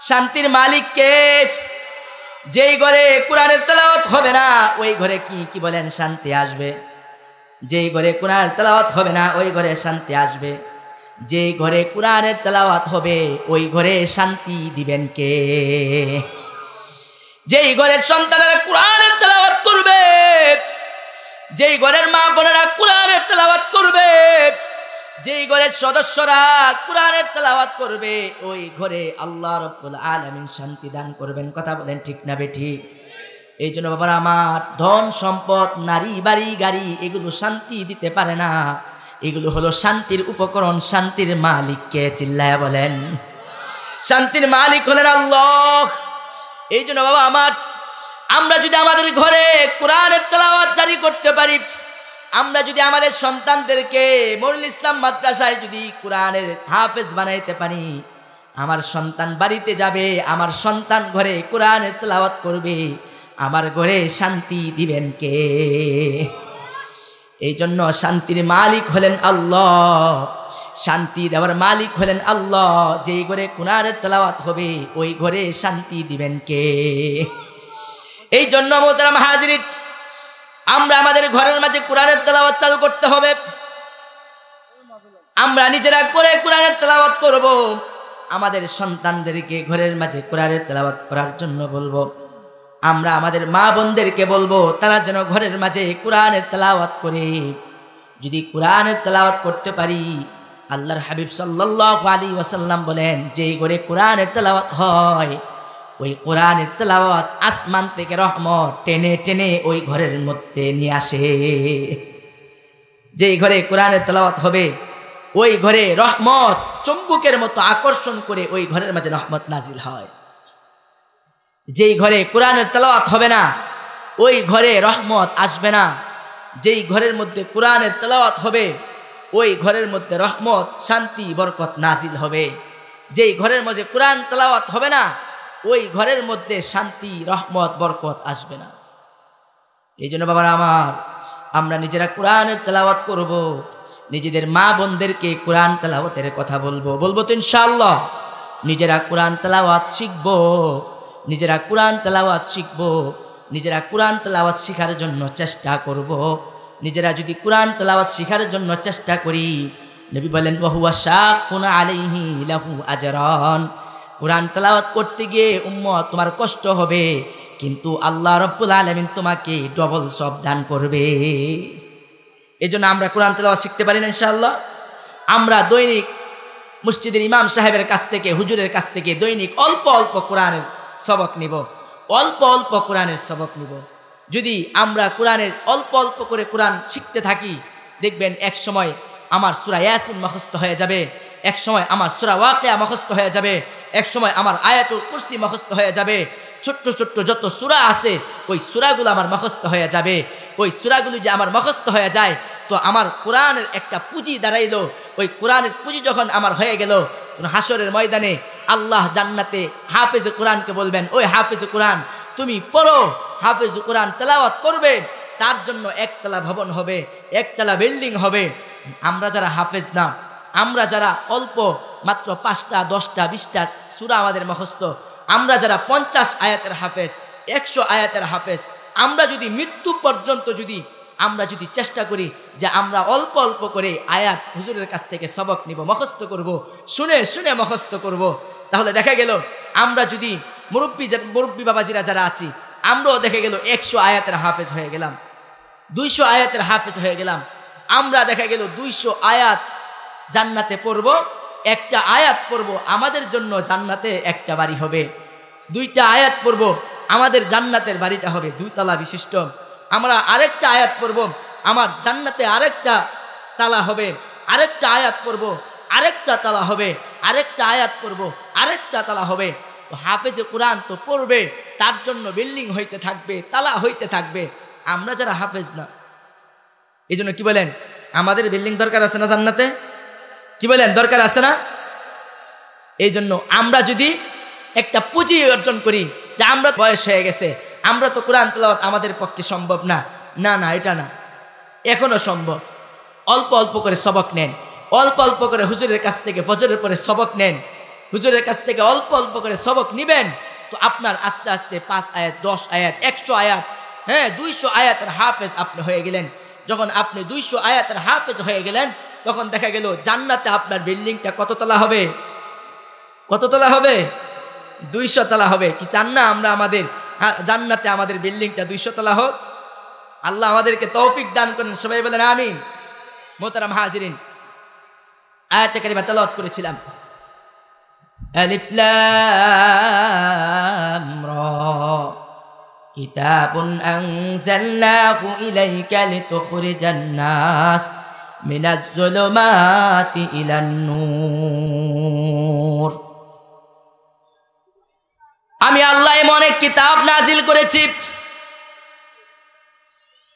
S1: শান্তির মালিক কে? যেই ঘরে কোরআনের তেলাওয়াত হবে না ওই ঘরে কি বলেন শান্তি আসবে? যেই ঘরে কোরআনের তেলাওয়াত হবে না ওই ঘরে শান্তি আসবে? যেই ঘরে কোরআনের তেলাওয়াত হবে ওই ঘরে শান্তি দিবেন কে? যেই ঘরের সন্তানেরা কোরআনের তেলাওয়াত করবে, যেই ঘরের মা বোনেরা কোরআনের তেলাওয়াত করবে, যেই ঘরের সদস্যরা কোরআনের তেলাওয়াত করবে ওই ঘরে আল্লাহ রাব্বুল আলামিন শান্তি দান করবেন। কথা বলেন ঠিক না বেঠিক? এই জন্য বাবারা আমার, ধন সম্পদ নারী বাড়ি গাড়ি এগুলো শান্তি দিতে পারে না। এগুলো হলো শান্তির উপকরণ। শান্তির মালিক কে? চিল্লায়া বলেন। শান্তির মালিক হলেন আল্লাহ। এই জন্য বাবা আমার, আমরা যদি আমাদের ঘরে কোরআনের তেলাওয়াত জারি করতে পারি, আমরা যদি আমাদের সন্তানদেরকে মনিরুল ইসলাম মাদ্রাসায় যদি কোরআনের হাফেজ বানাইতে পারি, আমার সন্তান বাড়িতে যাবে, আমার সন্তান ঘরে কোরআনের তেলাওয়াত করবে, আমার ঘরে শান্তি দিবেন কে? এই জন্য শান্তির মালিক হলেন আল্লাহ, শান্তি দেওয়ার মালিক হলেন আল্লাহ। যেই ঘরে কোরআনের তেলাওয়াত হবে ওই ঘরে শান্তি দিবেন কে? এই জন্য মোহতারাম হাজিরিন, আমরা আমাদের ঘরের মাঝে কোরআনের তেলাওয়াত চালু করতে হবে। আমরা নিজেরা করে কোরআনের তেলাওয়াত করব, আমাদের সন্তানদেরকে ঘরের মাঝে কোরআনের তেলাওয়াত করার জন্য বলবো। আমরা আমাদের মা বোনদেরকে বলবো তারা যেন ঘরের মাঝে কোরআনের তেলাওয়াত করে। যদি কোরআনের তেলাওয়াত করতে পারি, আল্লাহর হাবিব সাল্লাল্লাহু আলাইহি ওয়াসাল্লাম বলেন, যেই ঘরে কোরআনের তেলাওয়াত হয় ওই কোরআনের তেলাওয়াত আসমান থেকে রহমত টেনে টেনে ওই ঘরের মধ্যে নিয়ে আসে। যেই ঘরে কোরআনের তেলাওয়াত হবে ওই ঘরে রহমত চুম্বকের মতো আকর্ষণ করে ওই ঘরের মাঝে রহমত নাজিল হয়। যেই ঘরে কোরআনের তেলাওয়াত হবে না ওই ঘরে রহমত আসবে না। যেই ঘরের মধ্যে কোরআনের তেলাওয়াত হবে ওই ঘরের মধ্যে রহমত শান্তি বরকত নাজিল হবে। যেই ঘরের মধ্যে কোরআন তেলাওয়াত হবে না ওই ঘরের মধ্যে শান্তি রহমত বরকত আসবে না। এই জন্য বাবারা আমার, আমরা নিজেরা কোরআনের তেলাওয়াত করব, নিজেদের মা বোনদেরকে কোরআন তেলাওয়াতের কথা বলবো তো ইনশাআল্লাহ। নিজেরা কোরআন তেলাওয়াত শিখবো, নিজেরা কোরআন তেলাওয়াত শিখবো, নিজেরা কোরআন তেলাওয়াত শিখার জন্য চেষ্টা করব। নিজেরা যদি কোরআন তেলাওয়াত শিখার জন্য চেষ্টা করি, নবী বলেন ওয়াহুয়া শাকুন আলাইহি লাহু আজরান, কোরআন তেলাওয়াত করতে গিয়ে উম্মত তোমার কষ্ট হবে, কিন্তু আল্লাহ রাব্বুল আলামিন তোমাকে ডবল সওয়াব দান করবে। এজন্য আমরা কোরআন তেলাওয়াত শিখতে পারি না ইনশাআল্লাহ। আমরা দৈনিক মসজিদের ইমাম সাহেবের কাছ থেকে, হুজুরের কাছ থেকে দৈনিক অল্প অল্প কোরআনের সবক নিব, অল্প অল্প কোরআনের সবক নিব। যদি আমরা কোরআনের অল্প অল্প করে কোরআন শিখতে থাকি, দেখবেন এক সময় আমার সূরা ইয়াসিন মুখস্থ হয়ে যাবে, এক সময় আমার সূরা ওয়াকিয়া মুখস্থ হয়ে যাবে, এক সময় আমার আয়াতুল কুরসি মুখস্থ হয়ে যাবে। ছোট্ট ছোট্ট যত সূরা আছে ওই সূরাগুলো আমার মুখস্থ হয়ে যাবে। ওই সূরাগুলো যে আমার মুখস্থ হয়ে যায় তো আমার কোরআনের একটা পুঁজি দাঁড়াইলো। ওই কোরআনের পুঁজি যখন আমার হয়ে গেল, হাসরের ময়দানে আল্লাহ জান্নাতে হাফেজ কোরআনকে বলবেন, ওই হাফেজ কোরআন তুমি পড়ো। হাফেজ কোরআন তেলাওয়াত করবে, তার জন্য একতলা ভবন হবে, একতলা বিল্ডিং হবে। আমরা যারা হাফেজ না, আমরা যারা অল্প মাত্র 5টা 10টা 20টা সূরা আমাদের মুখস্থ, আমরা যারা 50 আয়াতের হাফেজ, 100 আয়াতের হাফেজ, আমরা যদি মৃত্যু পর্যন্ত আমরা যদি চেষ্টা করি যে আমরা অল্প অল্প করে আয়াত হুজুরের কাছ থেকে সবক নিব, মুখস্থ করব, শুনে শুনে মুখস্থ করব, তাহলে দেখা গেল আমরা যদি মুরব্বী বাবাজিরা যারা আছি, আমরাও দেখা গেল 100 আয়াতের হাফেজ হয়ে গেলাম, 200 আয়াতের হাফেজ হয়ে গেলাম। আমরা দেখা গেল 200 আয়াত জান্নাতে পড়ব, একটা আয়াত পড়ব, আমাদের জন্য জান্নাতে একটা বাড়ি হবে। 2টা আয়াত পড়ব, আমাদের জান্নাতের বাড়িটা হবে 2 তলা বিশিষ্ট। আমরা আরেকটা আয়াত পড়ব, আমার জান্নাতে আরেকটা তালা হবে। আরেকটা আয়াত পড়ব, আরেকটা তালা হবে। আরেকটা আয়াত পড়ব, আরেকটা তালা হবে। তো হাফেজে কোরআন তো পড়বে, তার জন্য বিল্ডিং হইতে থাকবে, তালা হইতে থাকবে। আমরা যারা হাফেজ না, এই জন্য কি বলেন, আমাদের বিল্ডিং দরকার আছে না জান্নাতে? কি বলেন, দরকার আছে না? এই জন্য আমরা যদি একটা পুঁজি অর্জন করি যে আমরা বয়স হয়ে গেছে, আমরা তো কোরআন তেলাওয়াত আমাদের পক্ষে সম্ভব না, না না এটা না, এখনো সম্ভব। অল্প অল্প করে সবক নেন, অল্প অল্প করে হুজুরের কাছ থেকে ফজরের পরে সবক নেন, হুজুরের কাছ থেকে অল্প অল্প করে সবক নিবেন। তো আপনার আস্তে আস্তে 5 আয়াত, 10 আয়াত, 100 আয়াত, হ্যাঁ 200 আয়াতের হাফেজ আপনি হয়ে গেলেন। যখন আপনি 200 আয়াতের হাফেজ হয়ে গেলেন, তখন দেখা গেল জান্নাতে আপনার বিল্ডিংটা কত তলা হবে? কত তলা হবে? 200 তলা হবে। কি চান না আমরা আমাদের জান্নাতে আমাদের বিল্ডিংটা 200 তলা হোক? আল্লাহ আমাদেরকে তৌফিক দান করেন, সবাই বলেন আমিন। মোহতারাম হাজিরিন, আয়াতে কারিমা তেলাওয়াত করেছিলাম। আলিফ লাম রা কিতাবুন আনজালনাহু ইলাইকা লিতুখরিজান নাস মিনাজ যুলুমাতি ইলান নূর। আমি আল্লাহ এমন এক কিতাব নাজিল করেছি,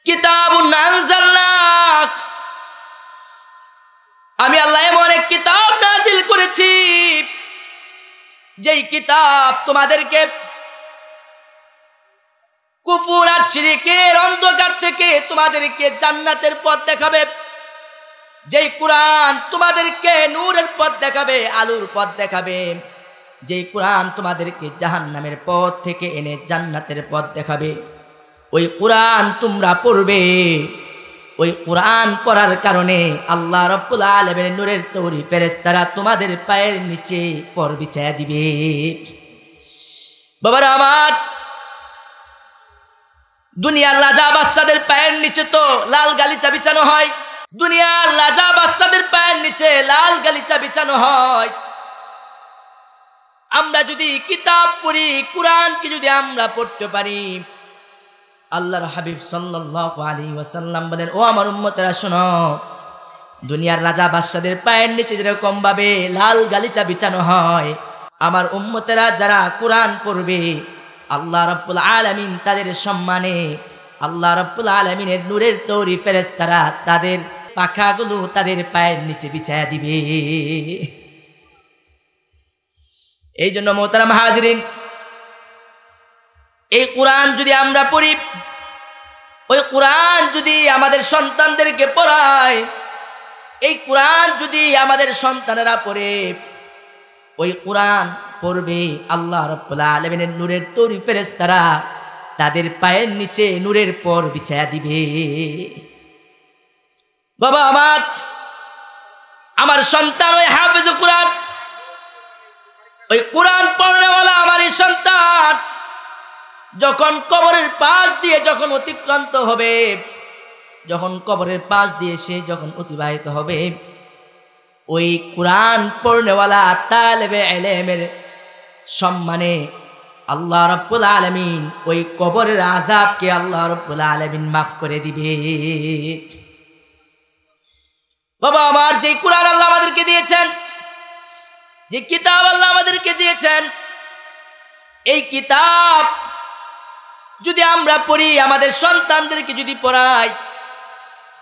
S1: কিতাবুন আনজালনাহ, আমি আল্লাহ এমন এক কিতাব নাজিল করেছি যেই কিতাব তোমাদেরকে কুফর আর শিরকের অন্ধকার থেকে তোমাদেরকে জান্নাতের পথ দেখাবে, যেই কোরআন তোমাদেরকে নূরের পথ দেখাবে, আলোর পথ দেখাবে, যেই কোরআন তোমাদেরকে জাহান্নামের পথ থেকে এনে জান্নাতের পথ দেখাবে। ওই কোরআন তোমরা পড়বে। ওই কোরআন পড়ার কারণে আল্লাহ রাব্বুল আলামিনের নূরের তৈরি ফেরেশতারা তোমাদের পায়ের নিচে পর বিছায়া দিবে। বাবারা আমার, দুনিয়ার রাজা বাদশাদের পায়ের নিচে তো লাল গালিচা বিছানো হয়, দুনিয়ার রাজা বাদশাদের পায়ের নিচে লাল গালিচা বিছানো হয়। আমরা যদি কিতাব পড়ি, কোরআনকে যদি আমরা পড়তে পারি, আল্লাহর হাবিব সাল্লাল্লাহু আলাইহি ওয়াসাল্লাম বলেন, ও আমার উম্মতেরা শোনো, দুনিয়ার রাজা বাদশাদের পায়ের নিচে যেরকম ভাবে লাল গালিচা বিছানো হয়, আমার উম্মতেরা যারা কোরআন পড়বে, আল্লাহ রাব্বুল আলামিন তাদের সম্মানে, আল্লাহ রাব্বুল আলামিনের নূরের তৈরি ফেরেশতারা তাদের পাখাগুলো তাদের পায়ের নিচে বিছায়া দিবে। এই জন্য মোহতারাম হাজিরিন, এই কোরআন যদি আমরা পড়ি, ওই কোরআন যদি আমাদের সন্তানদেরকে পড়ায়, এই কোরআন যদি আমাদের সন্তানেরা পড়ে, ওই কোরআন পড়বে, আল্লাহ রাব্বুল আলামিনের নূরের তৈরি ফেরেশতারা তাদের পায়ের নিচে নূরের পর বিছায়া দিবে। বাবা আমার সন্তান ওই হাফেজ কোরআন, ওই কোরআন পড়নেওয়ালা আমার এই সন্তান যখন কবরের পাশ দিয়ে যখন অতিক্রান্ত হবে, যখন কবরের পাশ দিয়ে সে যখন অতিবাহিত হবে, ওই কোরআন পড়নেওয়ালা তালেবে ইলমের সম্মানে আল্লাহ রাব্বুল আলামিন ওই কবরের আযাবকে আল্লাহ রাব্বুল আলামিন মাফ করে দিবে। বাবা আমার, যে কোরআন আল্লাহ আমাদেরকে দিয়েছেন, যে কিতাব আল্লাহ আমাদেরকে দিয়েছেন, এই কিতাব যদি আমরা পড়ি, আমাদের সন্তানদেরকে যদি পড়াই,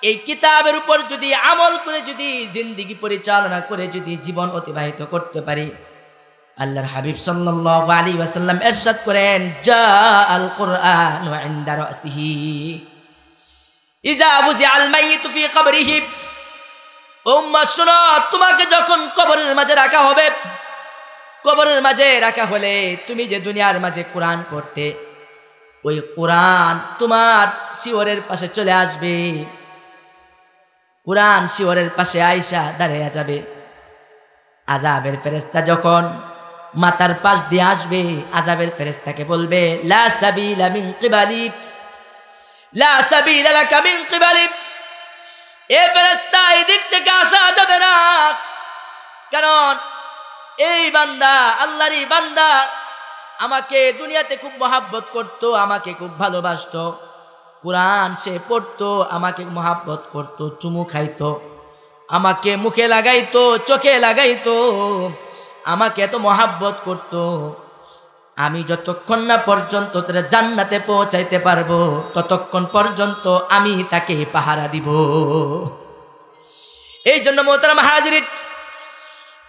S1: এই কিতাবের উপর যদি আমল করে যদি জিন্দেগি পরিচালনা করে যদি জীবন অতিবাহিত করতে পারি, আল্লাহর হাবিব সাল্লাল্লাহু আলাইহি ওয়াসাল্লাম ইরশাদ করেন, জাআল কুরআনু ইনদা রাসিহি ইযা বুজিআল মাইয়িতু ফি কবরিহি। উম্মাহ শোনো, তোমাকে যখন কবরের মাঝে রাখা হবে, কবরের মাঝে রাখা হলে তুমি যে দুনিয়ার মাঝে কোরআন পড়তে, ওই কোরআন তোমার শিওরের পাশে চলে আসবে, কোরআন শিওরের পাশে আয়েশা দাঁড়িয়ে যাবে। আযাবের ফেরেশতা যখন মাথার পাশ দিয়ে আসবে, আযাবের ফেরেশতাকে বলবে, লা সাবিলা মিন কিবালি, লা সাবিলা লাকা মিন কিবালি, এ ফেরেশতা এই দিক থেকে আসা যাবে না, কারণ এই বান্দা আল্লাহরই বান্দা আমাকে দুনিয়াতে খুব মহাব্বত করতো, আমাকে খুব ভালোবাসতো, কোরআন সে পড়তো, আমাকে মহাব্বত করতো, চুমু খাইতো, আমাকে মুখে লাগাইতো, চোখে লাগাইতো, আমাকে এত মহাব্বত করতো, আমি যতক্ষণ না পর্যন্ত তারা জান্নাতে পৌঁছাইতে পারবো, ততক্ষণ পর্যন্ত আমি তাকে পাহারা দিব। এই জন্য মোহতারাম হাজিরিন,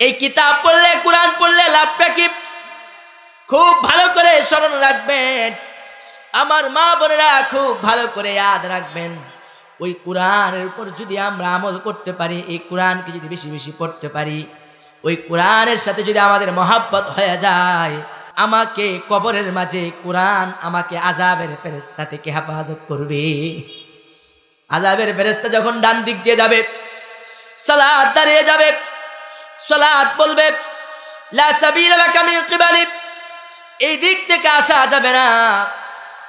S1: এই কিতাব পড়লে, কোরআন পড়লে লাভটা কি? খুব ভালো করে স্মরণ রাখবেন, আমার মা বোনেরা খুব ভালো করে ইয়াদ রাখবেন। ওই কোরআনের উপর যদি আমরা আমল করতে পারি, এই কোরআনকে যদি বেশি বেশি পড়তে পারি, ওই কোরআনের সাথে যদি আমাদের মহাব্বত হয়ে যায়, আমাকে কবরের মাঝে কোরআন আমাকে আযাবের ফেরেশতা থেকে হেফাজত করবে। আযাবের ফেরেশতা যখন ডান দিক দিয়ে যাবে, সালাত দাঁড়িয়ে যাবে, সালাত বলবে লা সাবিলা লাকা মিন কিবালি, এই দিক থেকে আসা যাবে না।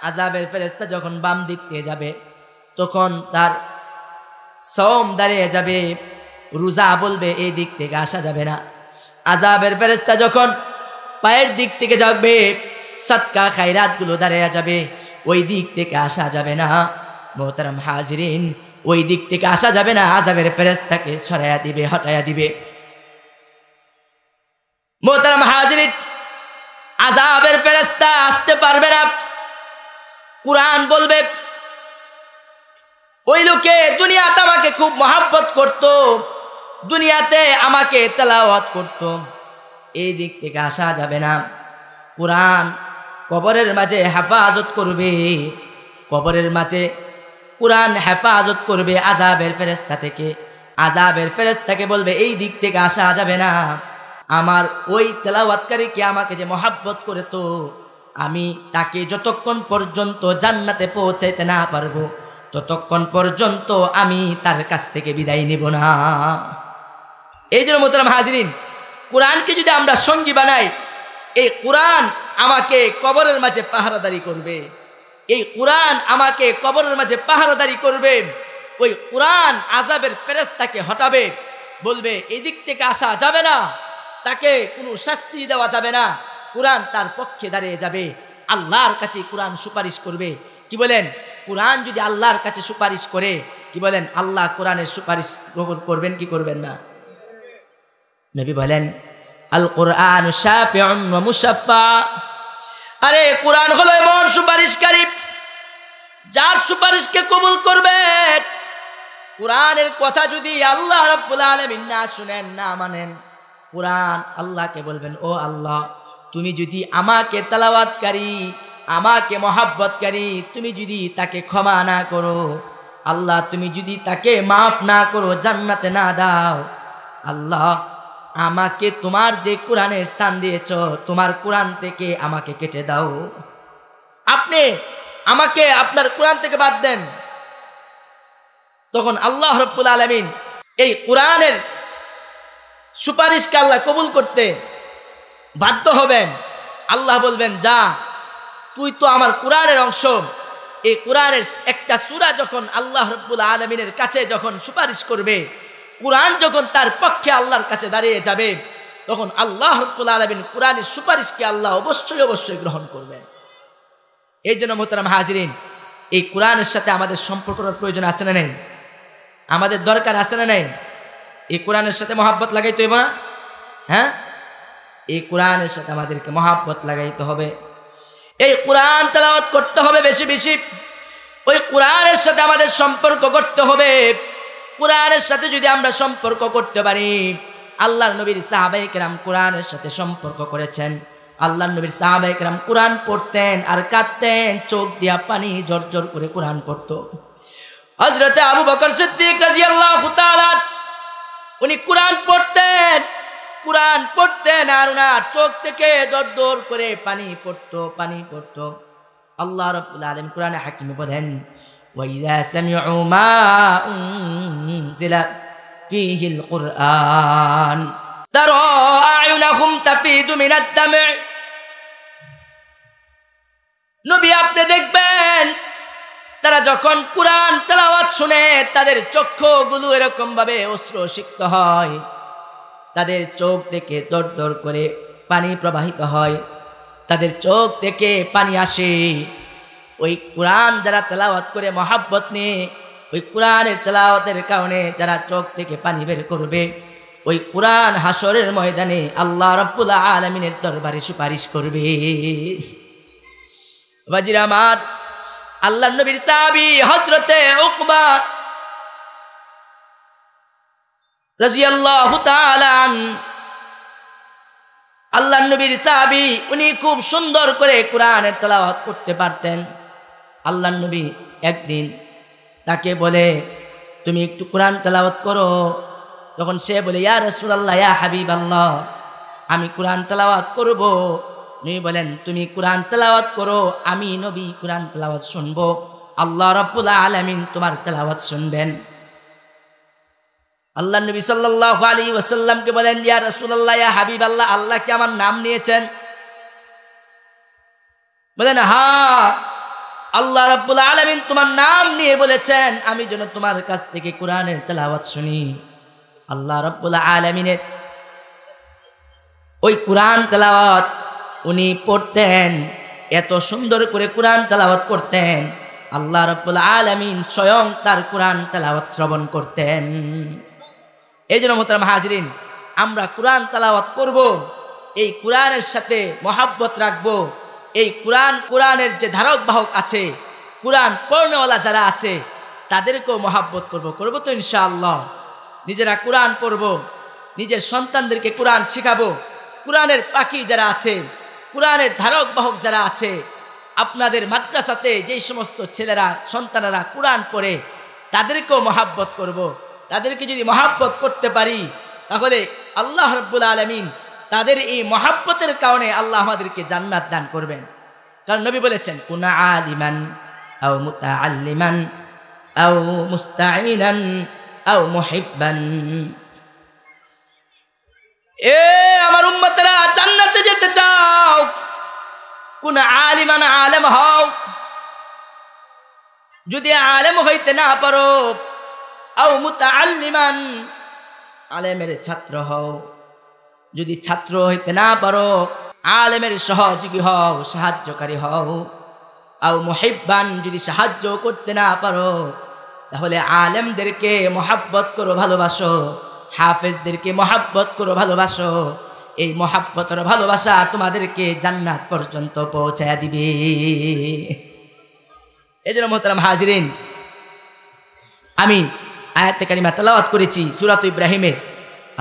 S1: আযাবের ফেরেশতা যখন বাম দিক দিয়ে যাবে, তখন তার সওম দাঁড়িয়ে যাবে, রোজা বলবে এই দিক থেকে আসা যাবে না। আযাবের ফেরেশতা যখন পায়ের দিক থেকে যাবে, সাদকা খায়রাত গুলো দাঁড়িয়ে যাবে, ওই দিক থেকে আসা যাবে না। মোহতারাম হাজিরিন, ওই দিক থেকে আসা যাবে না, আযাবের ফেরেশতাকে সরাইয়া দিবে, হটাইয়া দিবে। মোহতারাম হাজিরিন, আযাবের ফেরেশতা আসতে পারবে না। কুরআন বলবে ওই লোকে দুনিয়াতে আমাকে খুব মহব্বত করত, দুনিয়াতে আমাকে তেলাওয়াত করত, এই দিক থেকে আসা যাবে না। কুরআন কবরের মাঝে হেফাজত করবে, কবরের মাঝে কুরআন হেফাজত করবে আযাবের ফেরেশতা থেকে। আযাবের ফেরেশতাকে বলবে এই দিক থেকে আসা যাবে না। আমার ওই তেলাওয়াতকারীকে আমাকে যে মহব্বত করে, তো আমি তাকে যতক্ষণ পর্যন্ত জান্নাতে পৌঁছাইতে না পারবো, ততক্ষণ পর্যন্ত আমি তার কাছ থেকে বিদায় নিব না। এই জন্য মোহতারাম হাজিরিন, কোরআনকে যদি আমরা সঙ্গী বানাই, এই কোরআন আমাকে কবরের মাঝে পাহারাদারি করবে, এই কোরআন আমাকে কবরের মাঝে পাহারাদারি করবে। ওই কোরআন আযাবের ফেরেশতাকে হটাবে, বলবে এই দিক থেকে আসা যাবে না, তাকে কোনো শাস্তি দেওয়া যাবে না। কোরআন তার পক্ষে দাঁড়িয়ে যাবে, আল্লাহর কাছে কোরআন সুপারিশ করবে। কি বলেন? কোরআন যদি আল্লাহর কাছে সুপারিশ করে, কি বলেন, আল্লাহ কোরআনের সুপারিশ গ্রহণ করবেন কি করবেন না? নবী বলেন আল কোরআন শাফিউন ওয়া মুশাফফা, আরে কোরআন হলো এমন সুপারিশকারী যার সুপারিশকে কবুল করবে। কোরআনের কথা যদি আল্লাহ রাব্বুল আলামিন না শুনেন, না মানেন, কোরআন আল্লাহকে বলবেন ও আল্লাহ, তুমি যদি আমাকে তেলাওয়াতকারী, আমাকে মহব্বতকারী, তুমি যদি তাকে ক্ষমা না করো, আল্লাহ তুমি যদি তাকে মাফ না করো, জান্নাতে না দাও, আল্লাহ আমাকে তোমার যে কোরআনে স্থান দিয়েছ, তোমার কোরআন থেকে আমাকে কেটে দাও। আপনি আমাকে আপনার কোরআন থেকে বাদ দেন, তখন আল্লাহ রাব্বুল আলামিন এই কোরআনের সুপারিশকে আল্লাহ কবুল করতে বাধ্য হবেন। আল্লাহ বলবেন যা, তুই তো আমার কোরআনের অংশ। এই কোরআনের একটা সূরা যখন আল্লাহ রাব্বুল আলামিনের কাছে যখন সুপারিশ করবে, কোরআন যখন তার পক্ষে আল্লাহর কাছে দাঁড়িয়ে যাবে, তখন আল্লাহ রাব্বুল আলামিন কোরআনের সুপারিশকে আল্লাহ অবশ্যই অবশ্যই গ্রহণ করবেন। এই জন্য মোহতারাম হাজিরিন, এই কোরআনের সাথে আমাদের সম্পর্ক করার প্রয়োজন আছে না নেই? আমাদের দরকার আছে না নেই? এই কোরআনের সাথে মহব্বত লাগাইতে হবে না? হ্যাঁ, এই কোরআনের সাথে আমাদেরকে মহব্বত লাগাইতে হবে। এই কোরআন তেলাওয়াত করতে হবে বেশি বেশি, ওই কোরআনের সাথে আমাদের সম্পর্ক করতে হবে। কোরআনের সাথে যদি আমরা সম্পর্ক করতে পারি, আল্লাহর নবীর সাহাবায়ে কেরাম কোরআনের সাথে সম্পর্ক করেছেন। আল্লাহর নবীর সাহাবায়ে কেরাম কোরআন পড়তেন আর কাঁদতেন, চোখ দিয়া পানি ঝরঝর করে কোরআন পড়তো। হযরতে আবু বকর সিদ্দিক রাদিয়াল্লাহু তাআলা উনি কোরআন পড়তেন, কোরআন পড়তেন আর ওনার চোখ থেকে দর দর করে পানি পড়তো। আল্লাহ রাব্বুল আলামিন কোরআনে হাকিমে বলেন ওয়াইযা সামিউ মা উনজিলা ফীহিল কুরআন তারা আ'য়ুনাহুম তাফিদু মিনাদ দাম'। নবী আপনি দেখবেন, তারা যখন কোরআন তেলাওয়াত শুনে, তাদের চক্ষুগুলো এরকম ভাবে অশ্রুসিক্ত হয়, তাদের চোখ থেকে দর দর করে পানি প্রবাহিত হয়, তাদের চোখ থেকে পানি আসে। ওই কোরআন যারা তেলাওয়াত করে মহব্বত নিয়ে, ওই কোরআনের তেলাওয়াতের কারণে যারা চোখ থেকে পানি বের করবে, ওই কোরআন হাসরের ময়দানে আল্লাহ রাব্বুল আলামিনের দরবারে সুপারিশ করবে। বাজিরা আমার, আল্লাহর নবীর সাহাবী হযরতে উকবা রাদিয়াল্লাহু তাআলা আল্লাহর নবীর সাহাবী, উনি খুব সুন্দর করে কোরআনের তেলাওয়াত করতে পারতেন। আল্লাহর নবী একদিন তাকে বলে তুমি একটু কোরআন তেলাওয়াত করো। তখন সে বলে ইয়া রাসূলুল্লাহ, ইয়া হাবিবাল্লাহ, আমি কোরআন তেলাওয়াত করব, নবী বলেন তুমি কোরআন তেলাওয়াত করো, আমি নবী কোরআন তেলাওয়াত শুনবো, আল্লাহ রাব্বুল আলামিন তোমার তেলাওয়াত শুনবেন। আল্লাহ নবী সাল্লাল্লাহু আলাইহি ওয়াসাল্লামকে বলেন ইয়া রাসূলুল্লাহ, ইয়া হাবিবাল্লাহ, আল্লাহ কি আমার নাম নিয়েছেন? বলেন হ্যাঁ, আল্লাহ রাব্বুল আলামিন তোমার নাম নিয়ে বলেছেন আমি যেন তোমার কাছ থেকে কোরআনের তেলাওয়াত শুনি। আল্লাহ রাব্বুল আলামিনের ওই কোরআন তেলাওয়াত উনি পড়তেন, এত সুন্দর করে কোরআন তেলাওয়াত করতেন, আল্লাহ রাব্বুল আলামিন স্বয়ং তার কোরআন তেলাওয়াত শ্রবণ করতেন। এই জন্য মোহতারাম হাজিরিন, আমরা কোরআন তেলাওয়াত করব, এই কোরআনের সাথে মহাব্বত রাখবো। এই কোরআনের যে ধারক বাহক আছে, কোরআন পড়নেওয়ালা যারা আছে, তাদেরকেও মহাব্বত করব তো ইনশাআল্লাহ। নিজেরা কোরআন পড়ব, নিজের সন্তানদেরকে কোরআন শিখাবো। কোরআনের পাখি যারা আছে, কোরআনের ধারক বাহক যারা আছে, আপনাদের মাদ্রাসাতে যেই সমস্ত ছেলেরা সন্তানেরা কোরআন পড়ে, তাদেরকেও মহাব্বত করব। তাদেরকে যদি মহাব্বত করতে পারি, তাহলে আল্লাহ রাব্বুল আলামিন তাদের এই মহাব্বতের কারণে আল্লাহ আমাদেরকে জান্নাত দান করবেন। কারণ নবী বলেছেন কুনা আলিমান আও মুতাআল্লিমান আও মুস্তাঈনান আও মুহিব্বান। এ আমার উম্মতেরা, জান্নাতে যেতে চাও, কুনা আলিমান, আলেম হও। যদি আলেম হইতে না পারো, আও মুতাআল্লিমান, আলেমের ছাত্র হও। যদি ছাত্র হইতে না পারো, আলেমের সহযোগী হও, সাহায্যকারী হও। আও মুহিব্বান, যদি সাহায্য করতে না পারো, তাহলে আলেমদেরকে মহাব্বত করো, ভালোবাসো। হাফেজদেরকে মহাব্বত করো, ভালোবাসো। এই মহাব্বত আর ভালোবাসা তোমাদেরকে জান্নাত পর্যন্ত পৌঁছায়া দিবে। এই জন্য মোহতারাম হাজিরিন, আমি আয়াতে কারিমা তেলাওয়াত করেছি সূরাত ইব্রাহিমের।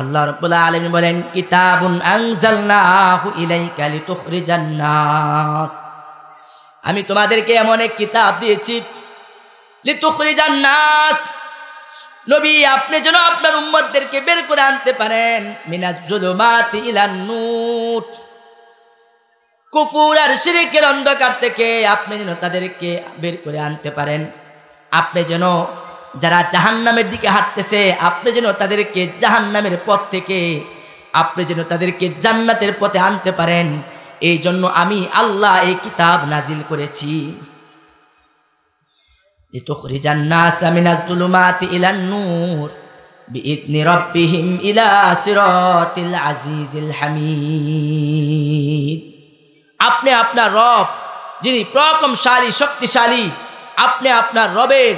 S1: আল্লাহ রাব্বুল আলামিন বলেন কিতাবুন আনজালনাহু ইলাইকা লিতুখরিজান নাস। আমি তোমাদেরকে এমন এক কিতাব দিয়েছি, লিতুখরিজান নাস, নবী আপনি যেন আপনার উম্মতদেরকে বের করে আনতে পারেন, মিনাজ জুলুমাতি ইলান নূর, কুফর আর শিরকের অন্ধকার থেকে আপনি যেন তাদেরকে বের করে আনতে পারেন। আপনি যেন যারা জাহান্নামের দিকে হাঁটতেছে, আপনি যেন তাদেরকে জাহান্নামের পথ থেকে আপনি যেন তাদেরকে জান্নাতের পথে আনতে পারেন। এই জন্য আমি আল্লাহ এই কিতাব নাজিল করেছি। লিতুখরিজান নাস মিনাজ জুলুমাতি ইলান নূর বিইذনি রাব্বিহিম ইলা সিরাতিল আজিজিল হামিদ। আপনি আপনার রব যিনি পরাক্রমশালী, শক্তিশালী, আপনি আপনার রবের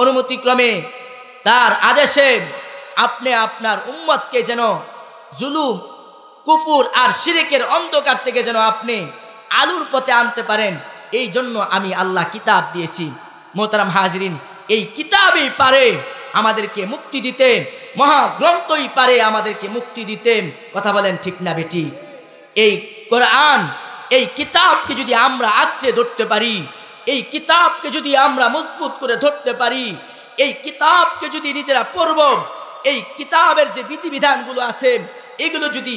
S1: অনুমতিক্রমে, তার আদেশে আপনি আপনার উম্মতকে যেন জুলুম, কুফর আর শিরকের অন্ধকার থেকে যেন আপনি আলোর পথে আনতে পারেন। এই জন্য আমি আল্লাহ কিতাব দিয়েছি। মোহতারাম হাজিরিন, এই কিতাবই পারে আমাদেরকে মুক্তি দিতে, মহাগ্রন্থই পারে আমাদেরকে মুক্তি দিতে। কথা বলেন ঠিক না বেটি? এই কোরআন, এই কিতাবকে যদি আমরা আঁকড়ে ধরতে পারি, এই কিতাবকে যদি আমরা মজবুত করে ধরতে পারি, এই কিতাবকে যদি নিজেরা পড়ব, এই কিতাবের যে বিধিবিধানগুলো আছে এগুলো যদি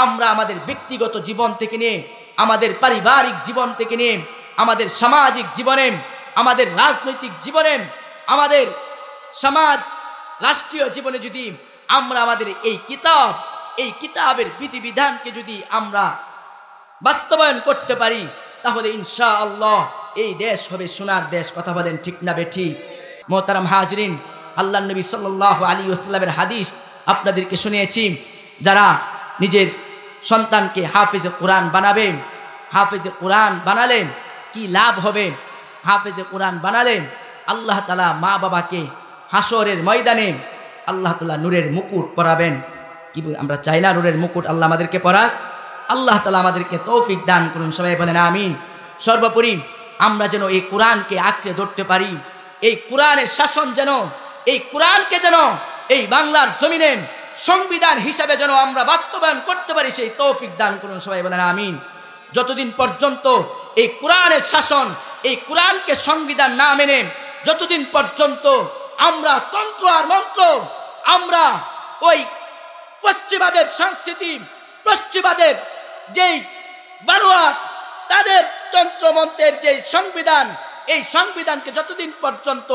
S1: আমরা আমাদের ব্যক্তিগত জীবন থেকে নিয়ে, আমাদের পারিবারিক জীবন থেকে নিয়ে, আমাদের সামাজিক জীবনে, আমাদের রাজনৈতিক জীবনে, আমাদের সমাজ রাষ্ট্রীয় জীবনে যদি আমরা আমাদের এই কিতাবের বিধিবিধানকে যদি আমরা বাস্তবায়ন করতে পারি, তাহলে ইনশাআল্লাহ এই দেশ হবে সোনার দেশ। কথা বলেন ঠিক না বেঠি? মোহতারাম হাজিরিন, আল্লাহ নবী সাল্লাল্লাহু আলাইহি ওয়াসাল্লামের হাদিস আপনাদেরকে শুনিয়েছি। যারা নিজের সন্তানকে হাফেজে কোরআন বানাবেন, হাফেজে কোরআন বানালে কি লাভ হবে? হাফেজে কোরআন বানালে আল্লাহ তাআলা মা বাবাকে হাসরের ময়দানে আল্লাহ তাআলা নূরের মুকুট পরাবেন। কি আমরা চাই না নূরের মুকুট আল্লাহ আমাদেরকে পরাক? আল্লাহ তাআলা আমাদেরকে তৌফিক দান করুন, সবাই বলেন আমিন। সর্বোপরি আমরা যেন এই কোরআনকে আঁকড়ে ধরতে পারি, এই কোরআনের শাসন যেন, এই কোরআনকে যেন এই বাংলার জমিনে সংবিধান হিসাবে যেন আমরা বাস্তবায়ন করতে পারি, সেই তৌফিক দান করুন, সবাই বলেন আমিন। যতদিন পর্যন্ত এই কোরআনের শাসন, এই কোরআনকে সংবিধান না মেনে, যতদিন পর্যন্ত আমরা তন্ত্র আর মন্ত্র, আমরা ওই পশ্চিমাদের সংস্কৃতি, পশ্চিমাদের যেই বানোয়াট তাদের তন্ত্রমন্ত্রের যে সংবিধান, এই সংবিধানকে যতদিন পর্যন্ত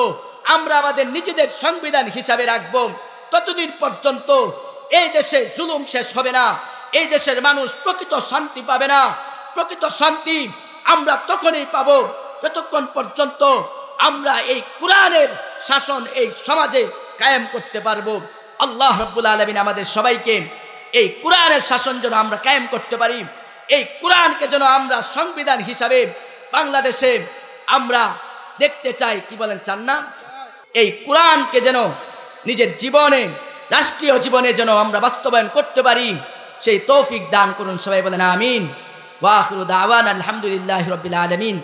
S1: আমরা আমাদের নিজেদের সংবিধান হিসাবে রাখব, ততদিন পর্যন্ত এই দেশে জুলুম শেষ হবে না, এই দেশের মানুষ প্রকৃত শান্তি পাবে না। প্রকৃত শান্তি আমরা তখনই পাবো যতক্ষণ পর্যন্ত আমরা এই কোরআনের শাসন এই সমাজে কায়েম করতে পারবো। আল্লাহ রাব্বুল আলামিন আমাদের সবাইকে এই কোরআনের শাসন যেন আমরা কায়েম করতে পারি, এই কোরআনকে যেন আমরা সংবিধান হিসাবে বাংলাদেশে আমরা দেখতে চাই। কি বলেন, চান না? এই কোরআনকে যেন নিজের জীবনে, রাষ্ট্রীয় জীবনে যেন আমরা বাস্তবায়ন করতে পারি, সেই তৌফিক দান করুন। সবাই বলেন আমিন। ওয়া আখিরু দাওয়ানা আলহামদুলিল্লাহি রাব্বিল আলামিন।